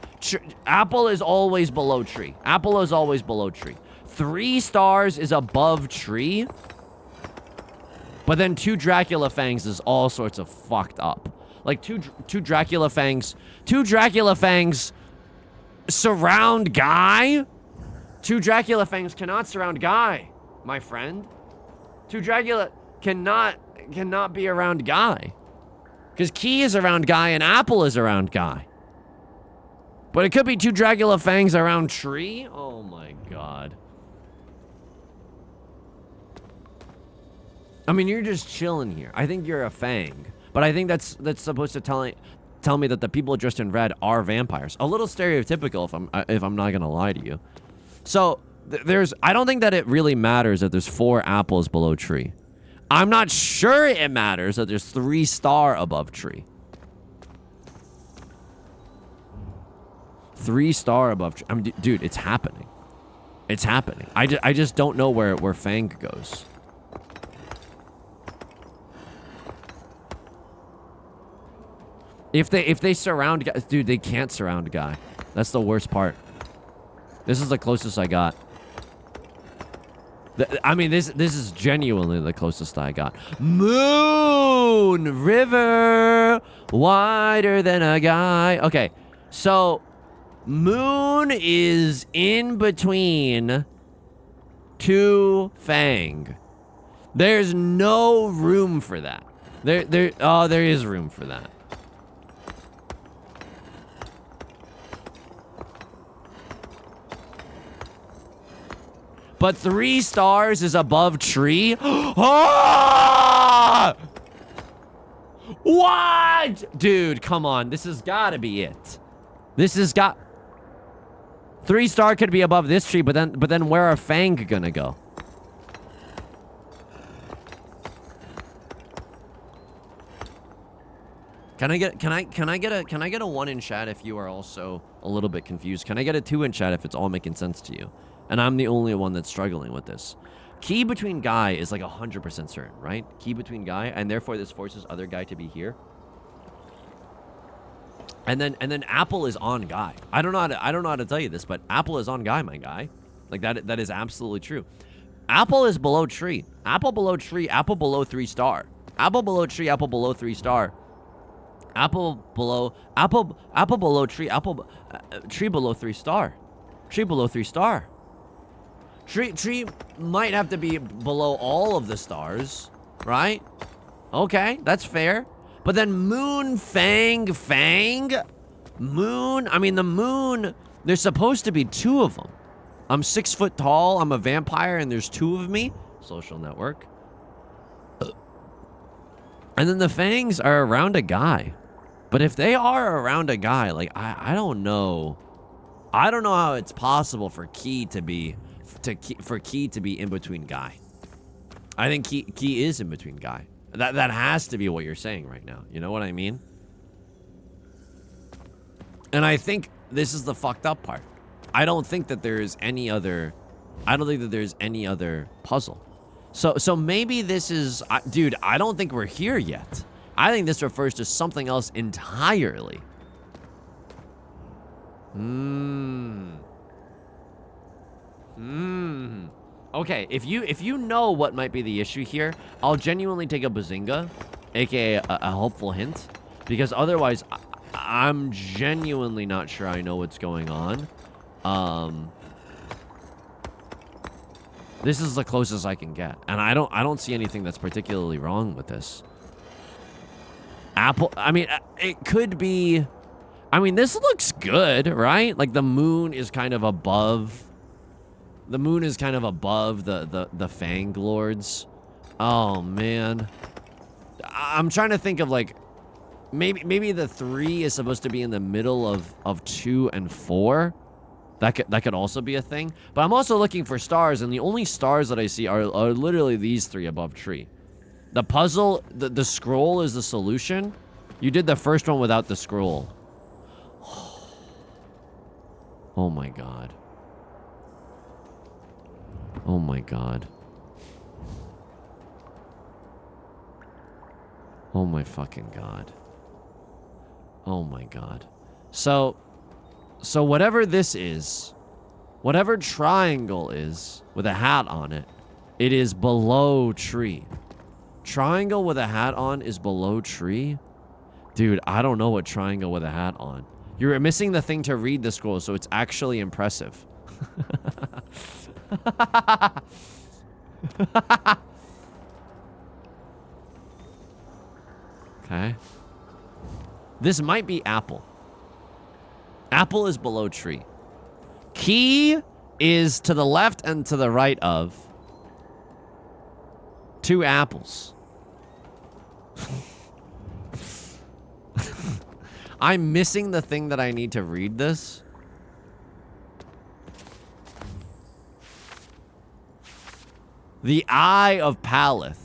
Apple is always below Tree. Apple is always below Tree. 3 stars is above Tree. But then 2 Dracula Fangs is all sorts of fucked up. Like, two Dracula Fangs surround Guy? 2 Dracula Fangs cannot surround Guy, my friend. 2 Dracula cannot be around Guy. Because Key is around Guy and Apple is around Guy. But it could be 2 Dracula Fangs around Tree? Oh my god. I mean, you're just chilling here. I think you're a Fang. But I think that's supposed to tell me that the people dressed in red are vampires. A little stereotypical if I'm not gonna lie to you. So, I don't think that it really matters that there's 4 apples below Tree. I'm not sure it matters that there's 3 star above Tree. 3 star above Tree. I mean, dude, it's happening. It's happening. I just don't know where Fang goes. If they surround Guy, dude, they can't surround Guy. That's the worst part. This is the closest I got. I mean, this is genuinely the closest I got. Moon River, wider than a guy. Okay, so Moon is in between 2 Fang. There's no room for that. There is room for that. But 3 stars is above Tree. Ah! What? Dude, come on. This has got to be it. This has got... 3 star could be above this tree, but then where are Fang gonna go? Can I get a 1 in chat if you are also a little bit confused? Can I get a 2 in chat if it's all making sense to you? And I'm the only one that's struggling with this. Key between Guy is like 100% certain, right? Key between Guy, and therefore this forces other Guy to be here. And then Apple is on Guy. I don't know how to tell you this, but Apple is on Guy, my guy. Like that is absolutely true. Apple is below Tree. Apple below Tree. Apple below 3 star. Apple below Tree. Apple below 3 star. Apple below Tree. Tree below 3 star. Tree below 3 star. Tree might have to be below all of the stars, right? Okay, that's fair. But then Moon, Fang? Moon? I mean, the Moon, there's supposed to be 2 of them. I'm 6 foot tall, I'm a vampire, and there's 2 of me. Social network. And then the Fangs are around a Guy. But if they are around a Guy, like, I don't know. I don't know how it's possible for Key to be in between Guy. I think Key is in between Guy. That has to be what you're saying right now. You know what I mean? And I think this is the fucked up part. I don't think that there's any other puzzle. So maybe this is, dude, I don't think we're here yet. I think this refers to something else entirely. Okay, if you know what might be the issue here, I'll genuinely take a Bazinga, aka a helpful hint, because otherwise I'm genuinely not sure I know what's going on. This is the closest I can get, and I don't see anything that's particularly wrong with this. Apple, I mean, it could be I mean, this looks good, right? Like the moon is kind of above. The moon is kind of above the Fang Lords. Oh man. I'm trying to think of like maybe the 3 is supposed to be in the middle of 2 and 4. That could also be a thing. But I'm also looking for stars, and the only stars that I see are literally these 3 above tree. The puzzle, the scroll is the solution. You did the first one without the scroll. Oh my god. Oh my god. Oh my fucking god. Oh my god. So whatever this is, whatever triangle is with a hat on it, it is below tree. Triangle with a hat on is below tree? Dude, I don't know what triangle with a hat on. You're missing the thing to read the scroll, so it's actually impressive. Okay. This might be apple. Apple is below tree. Key is to the left and to the right of 2 apples. I'm missing the thing that I need to read this. The Eye of Paleth.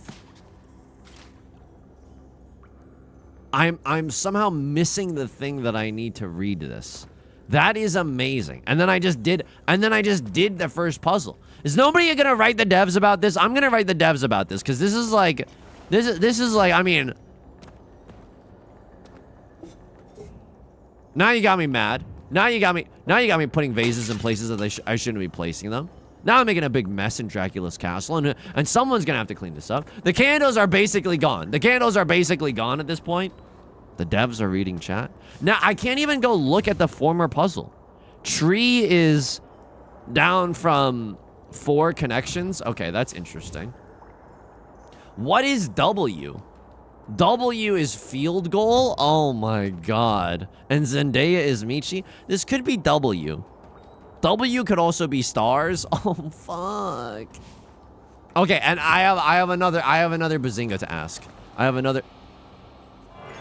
I'm somehow missing the thing that I need to read this. That is amazing. And then I just did the first puzzle. Is nobody gonna write the devs about this? I'm gonna write the devs about this because this is like I mean, now you got me mad. Now you got me putting vases in places that I shouldn't be placing them. Now I'm making a big mess in Dracula's castle, and someone's gonna have to clean this up. The candles are basically gone. The candles are basically gone at this point. The devs are reading chat. Now, I can't even go look at the former puzzle. Tree is down from 4 connections. Okay, that's interesting. What is W? W is field goal? Oh my god. And Zendaya is Michi? This could be W. W could also be stars. Oh fuck. Okay, and I have another bazinga to ask. I have another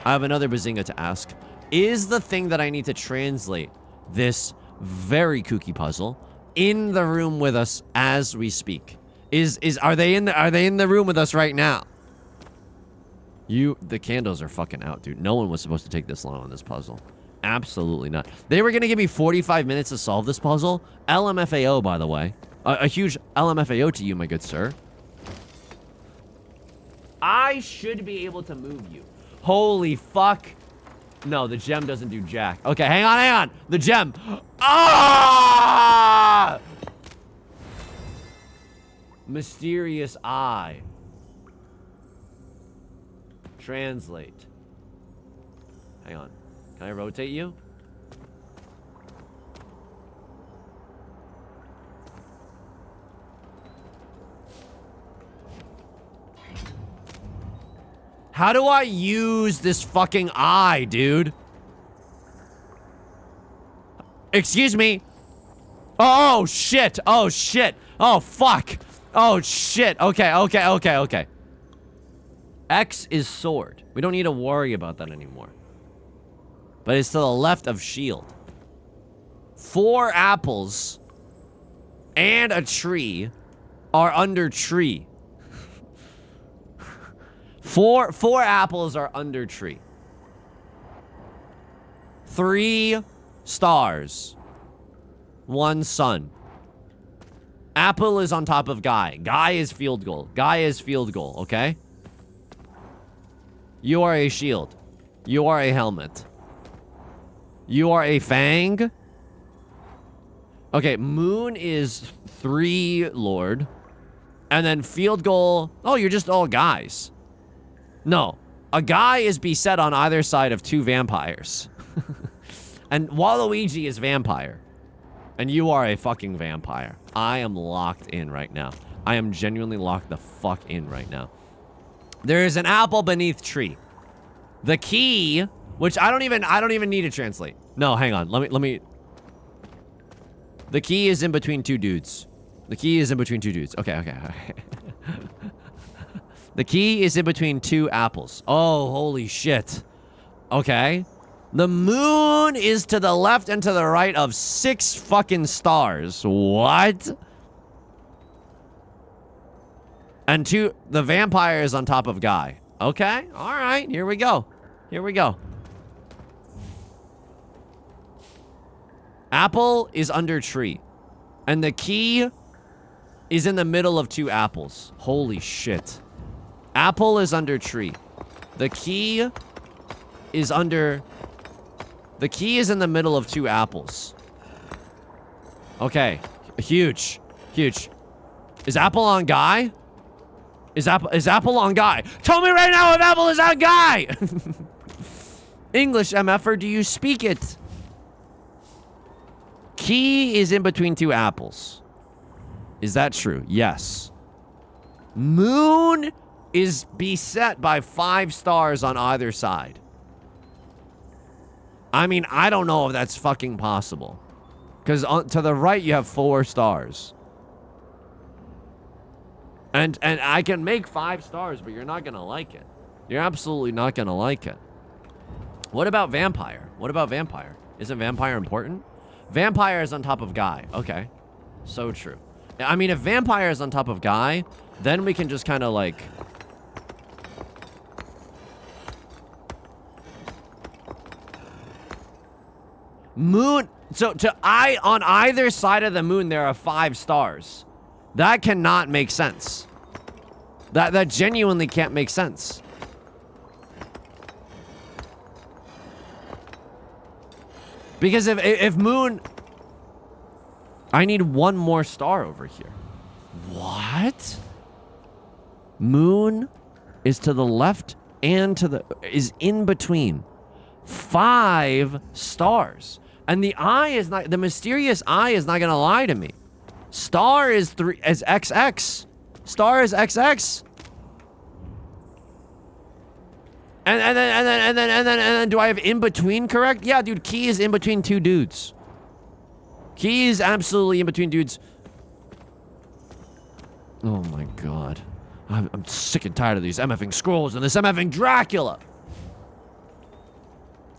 bazinga to ask. Is the thing that I need to translate this very kooky puzzle in the room with us as we speak? Are they in the room with us right now? The candles are fucking out, dude. No one was supposed to take this long on this puzzle. Absolutely not. They were going to give me 45 minutes to solve this puzzle. LMFAO, by the way. A huge LMFAO to you, my good sir. I should be able to move you. Holy fuck. No, the gem doesn't do jack. Okay, hang on. The gem. Ah! Mysterious eye. Translate. Hang on. Can I rotate you? How do I use this fucking eye, dude? Excuse me. Oh, shit. Oh, shit. Oh, fuck. Oh, shit. Okay. X is sword. We don't need to worry about that anymore. But it's to the left of shield. 4 apples and a tree are under tree. 4 apples are under tree. 3 stars. 1 sun. Apple is on top of Guy. Guy is field goal. Okay? You are a shield. You are a helmet. You are a fang. Okay, moon is 3 lord. And then field goal. Oh, you're just all guys. No. A guy is beset on either side of 2 vampires. And Waluigi is vampire. And you are a fucking vampire. I am locked in right now. I am genuinely locked the fuck in right now. There is an apple beneath tree. The key, which I don't even need to translate. No, hang on. Let me... The key is in between two dudes. The key is in between two dudes. Okay. The key is in between two apples. Oh, holy shit. Okay. The moon is to the left and to the right of 6 fucking stars. What? And the vampire is on top of Guy. Okay. All right. Here we go. Apple is under tree. And the key is in the middle of 2 apples. Holy shit. Apple is under tree. The key is under... The key is in the middle of 2 apples. Okay. Huge. Is Apple on Guy? Is Apple on Guy? Tell me right now if Apple is on Guy! English, MFer, do you speak it? Key is in between 2 apples. Is that true? Yes. Moon is beset by 5 stars on either side. I mean, I don't know if that's fucking possible. Because to the right, you have 4 stars. And I can make 5 stars, but you're not going to like it. You're absolutely not going to like it. What about vampire? Isn't vampire important? Vampire is on top of Guy. Okay. So true. I mean, if vampire is on top of Guy, then we can just kind of like... Moon... So, on either side of the moon, there are 5 stars. That cannot make sense. That genuinely can't make sense. Because if moon... I need 1 more star over here. What? Moon is to the left and is in between 5 stars. And the mysterious eye is not gonna lie to me. Star is XX. Star is XX. And then do I have in between correct? Yeah, dude, key is in between 2 dudes. Key is absolutely in between dudes. Oh my god. I'm sick and tired of these MFing scrolls and this MFing Dracula.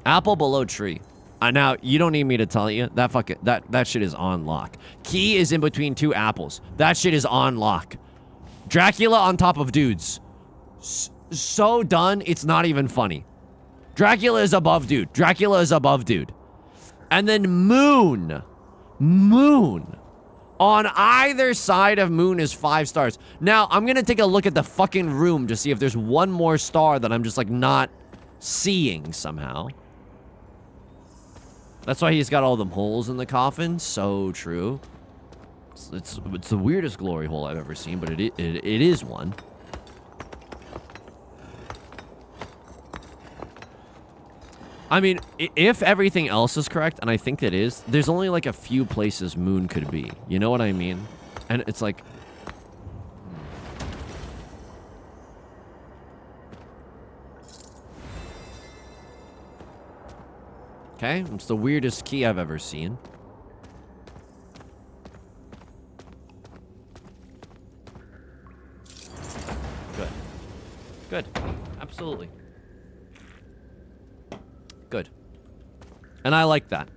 Apple below tree. Now, you don't need me to tell you. That shit is on lock. Key is in between 2 apples. That shit is on lock. Dracula on top of dudes. So done, it's not even funny. Dracula is above dude. And then moon. On either side of moon is 5 stars. Now, I'm gonna take a look at the fucking room to see if there's 1 more star that I'm just, like, not seeing somehow. That's why he's got all them holes in the coffin. So true. It's the weirdest glory hole I've ever seen, but it is one. I mean, if everything else is correct, and I think it is, there's only like a few places moon could be. You know what I mean? And it's like... Okay, it's the weirdest key I've ever seen. Good. Absolutely. Good. And I like that.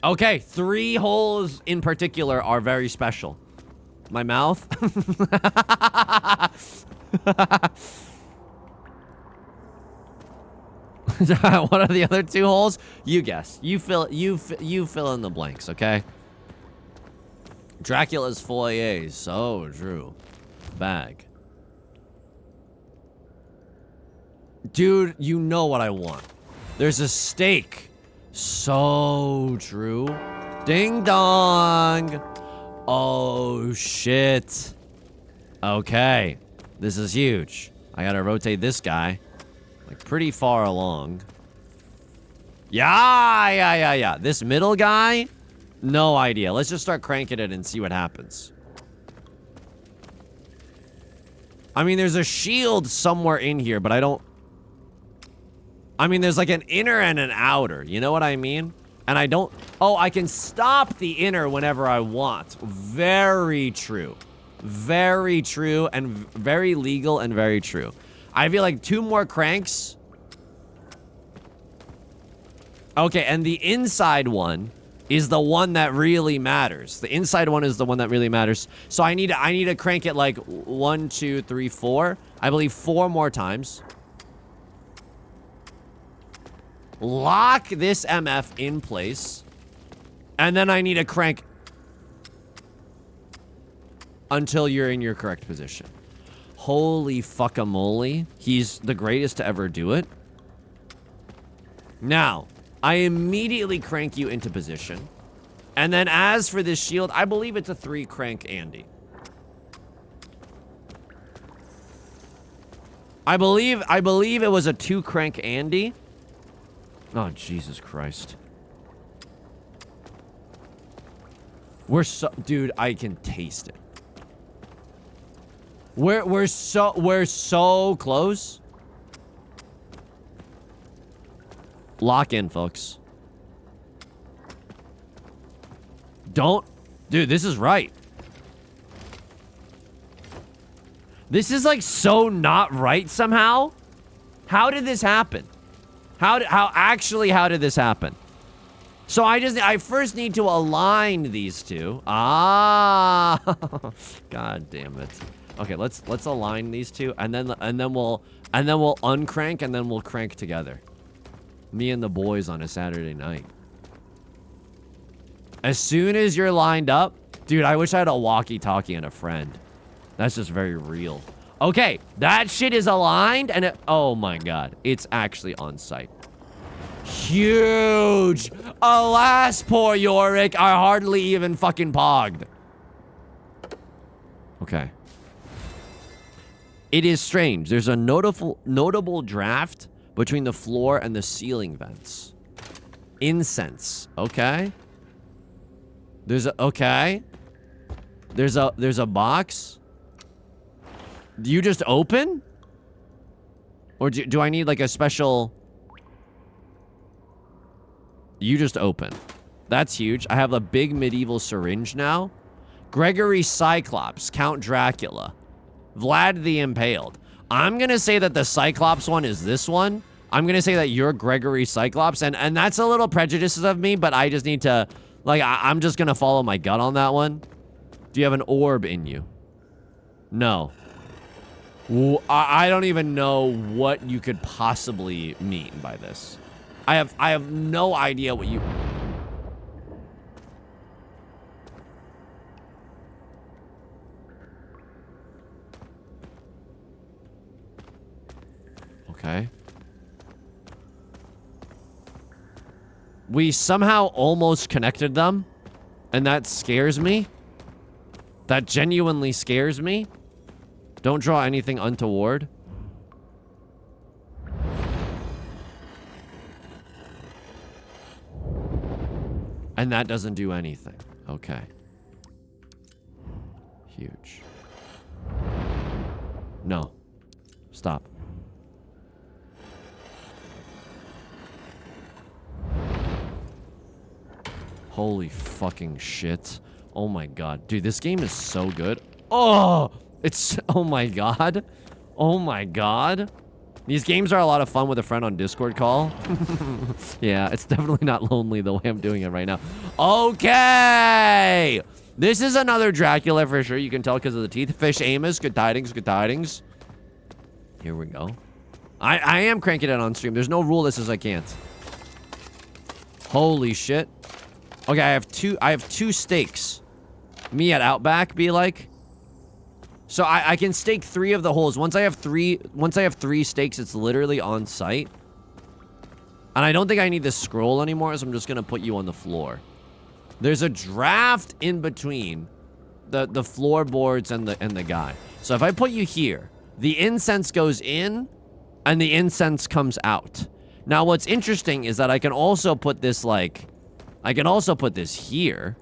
Okay, 3 holes in particular are very special. My mouth? What are the other 2 holes? You guess. You fill in the blanks, okay? Dracula's foyer. So true. Bag. Dude, you know what I want. There's a steak. So true. Ding dong. Oh, shit. Okay. This is huge. I gotta rotate this guy. Like, pretty far along. Yeah. This middle guy? No idea. Let's just start cranking it and see what happens. I mean, there's a shield somewhere in here, but I don't... I mean, there's like an inner and an outer. You know what I mean? And I don't... Oh, I can stop the inner whenever I want. Very true. Very true and very legal and very true. I feel like 2 more cranks. Okay, and the inside one is the one that really matters. The inside one is the one that really matters. So I need to crank it like 1, 2, 3, 4. I believe 4 more times. Lock this MF in place. And then I need to crank until you're in your correct position. Holy fuckamole. He's the greatest to ever do it. Now, I immediately crank you into position. And then as for this shield, I believe it's a 3 crank Andy. I believe it was a 2 crank Andy. Oh, Jesus Christ. We're so... Dude, I can taste it. We're so close. Lock in, folks. Don't... Dude, this is right. This is, like, so not right somehow. How did this happen? How did this happen? So I first need to align these two. Ah, God damn it. Okay, let's align these two, and then we'll uncrank, and then we'll crank together. Me and the boys on a Saturday night. As soon as you're lined up, dude, I wish I had a walkie-talkie and a friend. That's just very real. Okay, that shit is aligned, and oh my God, it's actually on site. Huge! Alas, poor Yorick, I hardly even fucking pogged. Okay. It is strange. There's a notable draft between the floor and the ceiling vents. Incense. Okay. There's a box. Do you just open? Or do I need like a special... You just open. That's huge. I have a big medieval syringe now. Gregory Cyclops, Count Dracula. Vlad the Impaled. I'm going to say that the Cyclops one is this one. I'm going to say that you're Gregory Cyclops. And that's a little prejudices of me, but I just need to... Like, I'm just going to follow my gut on that one. Do you have an orb in you? No. I don't even know what you could possibly mean by this. I have no idea what you... Okay. We somehow almost connected them, and that scares me. That genuinely scares me. Don't draw anything untoward. And that doesn't do anything. Okay. Huge. No. Stop. Holy fucking shit. Oh my God. Dude, this game is so good. Oh! It's... Oh my God. Oh my God. These games are a lot of fun with a friend on Discord call. Yeah, it's definitely not lonely the way I'm doing it right now. Okay! This is another Dracula for sure. You can tell because of the teeth. Fish Amos. Good tidings. Good tidings. Here we go. I am cranking it on stream. There's no rule that says I can't. Holy shit. Okay, I have two stakes. Me at Outback be like. So I can stake 3 of the holes. Once I have three stakes, it's literally on site. And I don't think I need this scroll anymore, so I'm just gonna put you on the floor. There's a draft in between the floorboards and the guy. So if I put you here, the incense goes in and the incense comes out. Now what's interesting is that I can also put this here.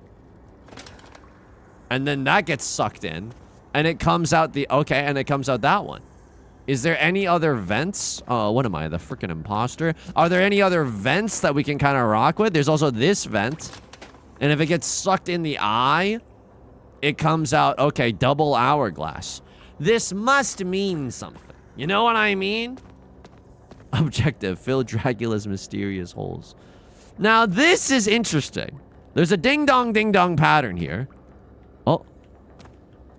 And then that gets sucked in. And it comes out and it comes out that one. Is there any other vents? What am I, the freaking imposter? Are there any other vents that we can kind of rock with? There's also this vent. And if it gets sucked in the eye, it comes out, okay, double hourglass. This must mean something. You know what I mean? Objective, fill Dracula's mysterious holes. Now, this is interesting. There's a ding-dong pattern here. Oh.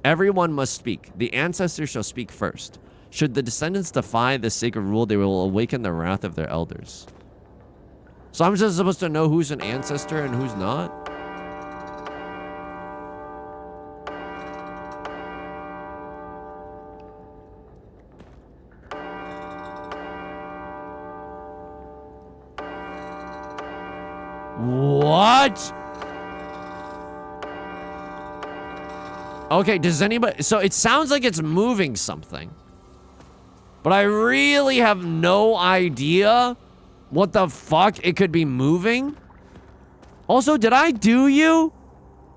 Everyone must speak. The ancestors shall speak first. Should the descendants defy this sacred rule, they will awaken the wrath of their elders. So I'm just supposed to know who's an ancestor and who's not? What? Okay, does anybody... So it sounds like it's moving something. But I really have no idea what the fuck it could be moving. Also, did I do you?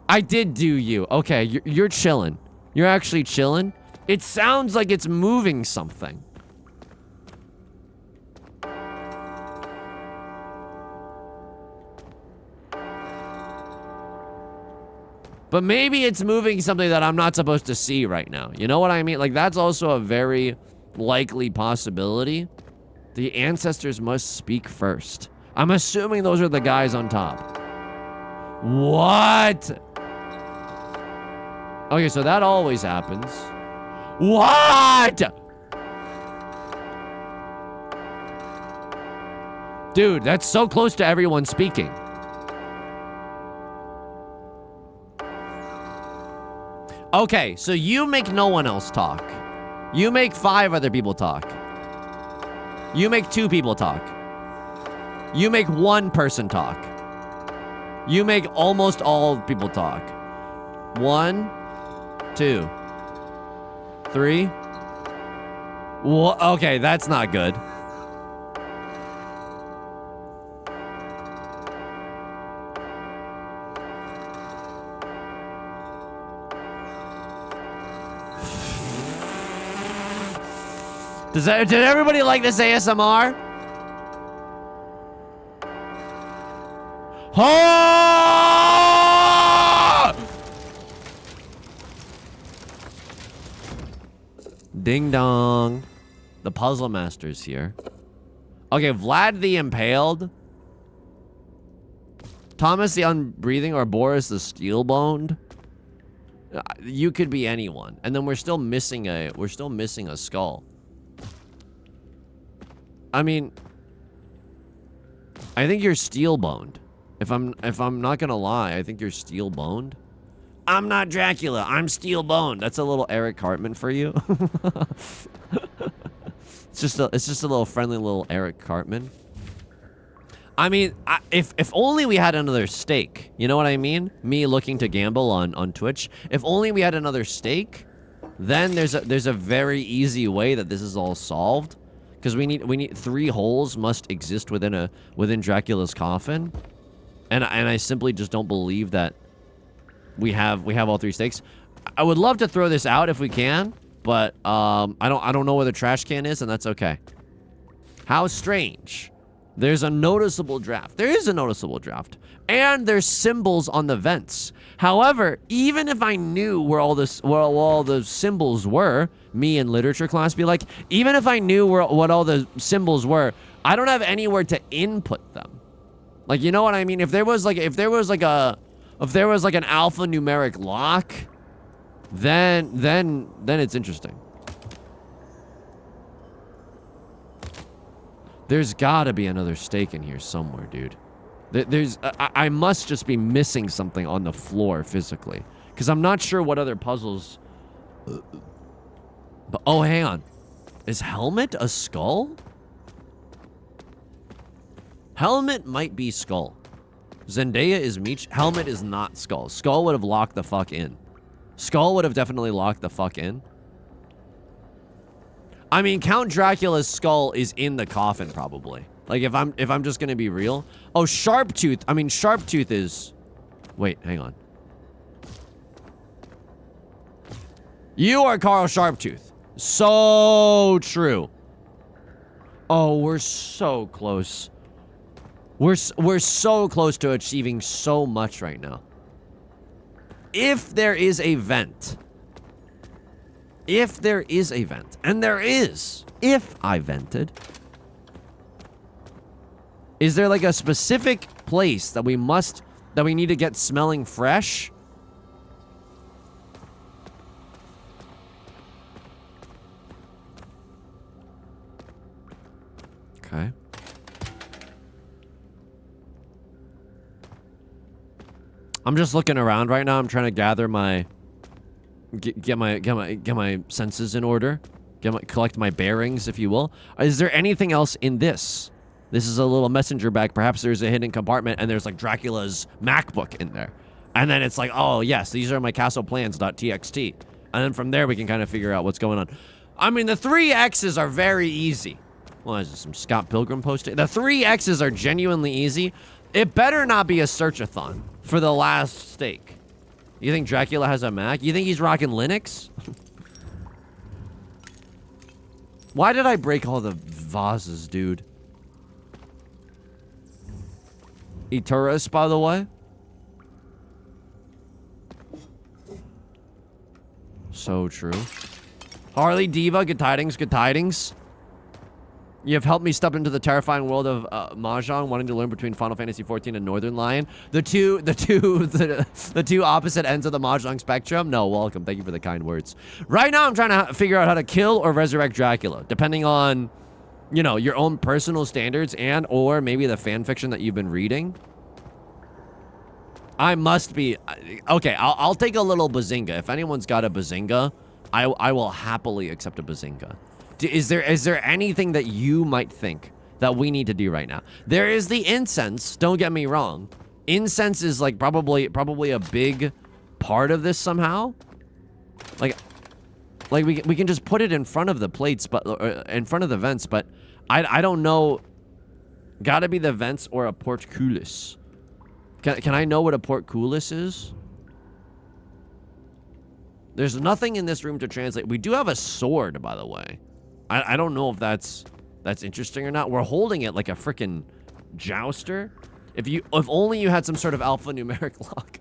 I did do you. Okay, you're chilling. You're actually chilling. It sounds like it's moving something. But maybe it's moving something that I'm not supposed to see right now. You know what I mean? Like, that's also a very likely possibility. The ancestors must speak first. I'm assuming those are the guys on top. What? Okay, so that always happens. What? Dude, that's so close to everyone speaking. Okay, so you make no one else talk. You make 5 other people talk. You make 2 people talk. You make 1 person talk. You make almost all people talk. 1, 2, 3. Okay, that's not good. Did everybody like this ASMR? Oh! Ding dong. The puzzle master's here. Okay, Vlad the Impaled. Thomas the Unbreathing or Boris the Steel-Boned. You could be anyone. And then we're still missing a skull. I mean, I think you're steel-boned. If I'm not gonna lie, I think you're steel-boned. I'm not Dracula. I'm steel-boned. That's a little Eric Cartman for you. It's just a little friendly little Eric Cartman. I mean, if only we had another stake. You know what I mean? Me looking to gamble on Twitch. If only we had another stake, then there's a very easy way that this is all solved. Because we need 3 holes must exist within Dracula's coffin, and I simply just don't believe that we have all 3 stakes. I would love to throw this out if we can, but I don't know where the trash can is, and that's okay. How strange. There's a noticeable draft. There is a noticeable draft, and there's symbols on the vents. However, even if I knew where all the symbols were, me in literature class be like, even if I knew what all the symbols were, I don't have anywhere to input them. Like, you know what I mean? If there was like an alphanumeric lock, then it's interesting. There's gotta be another stake in here somewhere, dude. I must just be missing something on the floor physically, because I'm not sure what other puzzles. But oh, hang on. Is Helmet a skull? Helmet might be skull. Zendaya is Meech. Helmet is not skull. Skull would have locked the fuck in. Skull would have definitely locked the fuck in. I mean, Count Dracula's skull is in the coffin probably. Like if I'm just gonna be real. Oh, Sharptooth. I mean, Sharptooth is. Wait, hang on. You are Carl Sharptooth. So true. Oh, we're so close. We're so close to achieving so much right now. If there is a vent. If there is a vent. And there is. If I vented. Is there like a specific place that we need to get smelling fresh? Okay. I'm just looking around right now. I'm trying to gather my get my senses in order. Collect my bearings, if you will. Is there anything else in this? This is a little messenger bag. Perhaps there's a hidden compartment and there's like Dracula's MacBook in there. And then it's like, oh yes, these are my castle plans.txt. And then from there we can kind of figure out what's going on. I mean, the 3 X's are very easy. Well, is this some Scott Pilgrim posting? The 3 X's are genuinely easy. It better not be a search-a-thon for the last steak. You think Dracula has a Mac? You think he's rocking Linux? Why did I break all the vases, dude? Eturus, by the way. So true. Harley Diva, good tidings, good tidings. You have helped me step into the terrifying world of Mahjong, wanting to learn between Final Fantasy XIV and Northern Lion. The two opposite ends of the Mahjong spectrum. No, welcome. Thank you for the kind words. Right now, I'm trying to figure out how to kill or resurrect Dracula, depending on, you know, your own personal standards and or maybe the fan fiction that you've been reading. I must be okay. I'll take a little bazinga. If anyone's got a bazinga, I will happily accept a bazinga. Is there anything that you might think that we need to do right now? There is the incense. Don't get me wrong. Incense is like probably a big part of this somehow. Like we can just put it in front of the plates, but in front of the vents. But I don't know. Gotta be the vents or a portcullis. Can I know what a portcullis is? There's nothing in this room to translate. We do have a sword, by the way. I don't know if that's interesting or not. We're holding it like a freaking jouster. If only you had some sort of alphanumeric lock.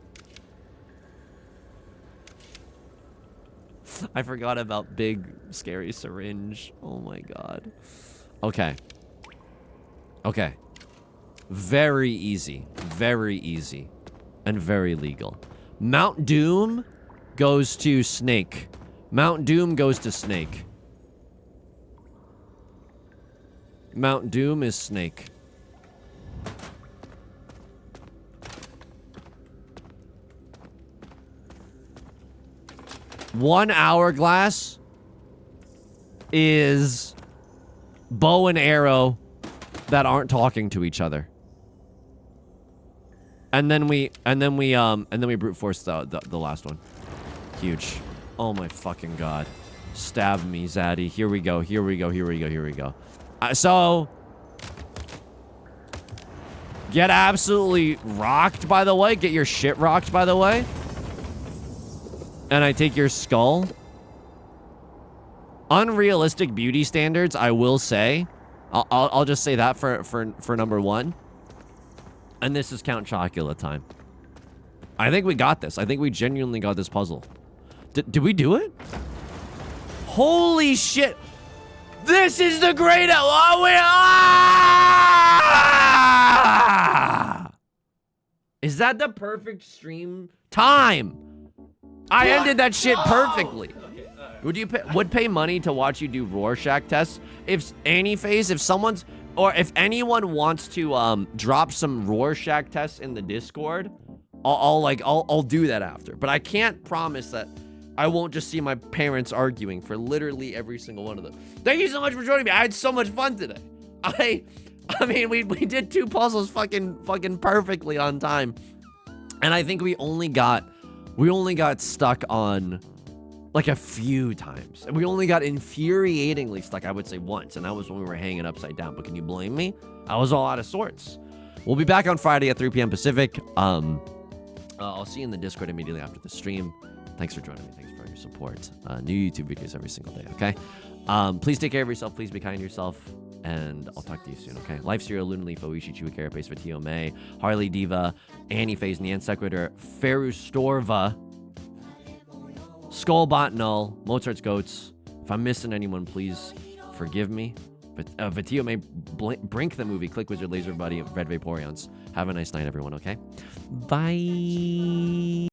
I forgot about big scary syringe. Oh my god. Okay. Okay. Very easy. Very easy. And very legal. Mount Doom goes to Snake. Mount Doom goes to Snake. Mount Doom is Snake. One hourglass is bow and arrow that aren't talking to each other. And then we brute force the last one. Huge. Oh my fucking god. Stab me, Zaddy. Here we go. Here we go. Here we go. Here we go. So get absolutely rocked, by the way. Get your shit rocked, by the way. And I take your skull. Unrealistic beauty standards, I will say. I'll just say that for number one. And this is Count Chocula time. I think we got this. I think we genuinely got this puzzle. Did we do it? Holy shit. This is the great... Is that the perfect stream time? I ended that shit perfectly. Would pay money to watch you do Rorschach tests? If Anyface, if someone's... Or if anyone wants to drop some Rorschach tests in the Discord, I'll do that after. But I can't promise that I won't just see my parents arguing for literally every single one of them. Thank you so much for joining me. I had so much fun today. I mean, we did 2 puzzles fucking perfectly on time. And I think we only got stuck on like a few times. And we only got infuriatingly stuck, I would say, once. And that was when we were hanging upside down. But can you blame me? I was all out of sorts. We'll be back on Friday at 3 p.m. Pacific. I'll see you in the Discord immediately after the stream. Thanks for joining me. Thanks for your support. New YouTube videos every single day, okay? Please take care of yourself. Please be kind to yourself. And I'll talk to you soon, okay? Life Serial, Lunaleaf, Oishi, Chewy, Carapace, Vatio May, Harley Diva, Annie Phase, Nyan Sequitur, Ferustorva, Skullbot Null, Mozart's Goats. If I'm missing anyone, please forgive me. But Vatio May, Brink the movie, Click Wizard, Laser Buddy, Red Vaporeons. Have a nice night, everyone, okay? Bye.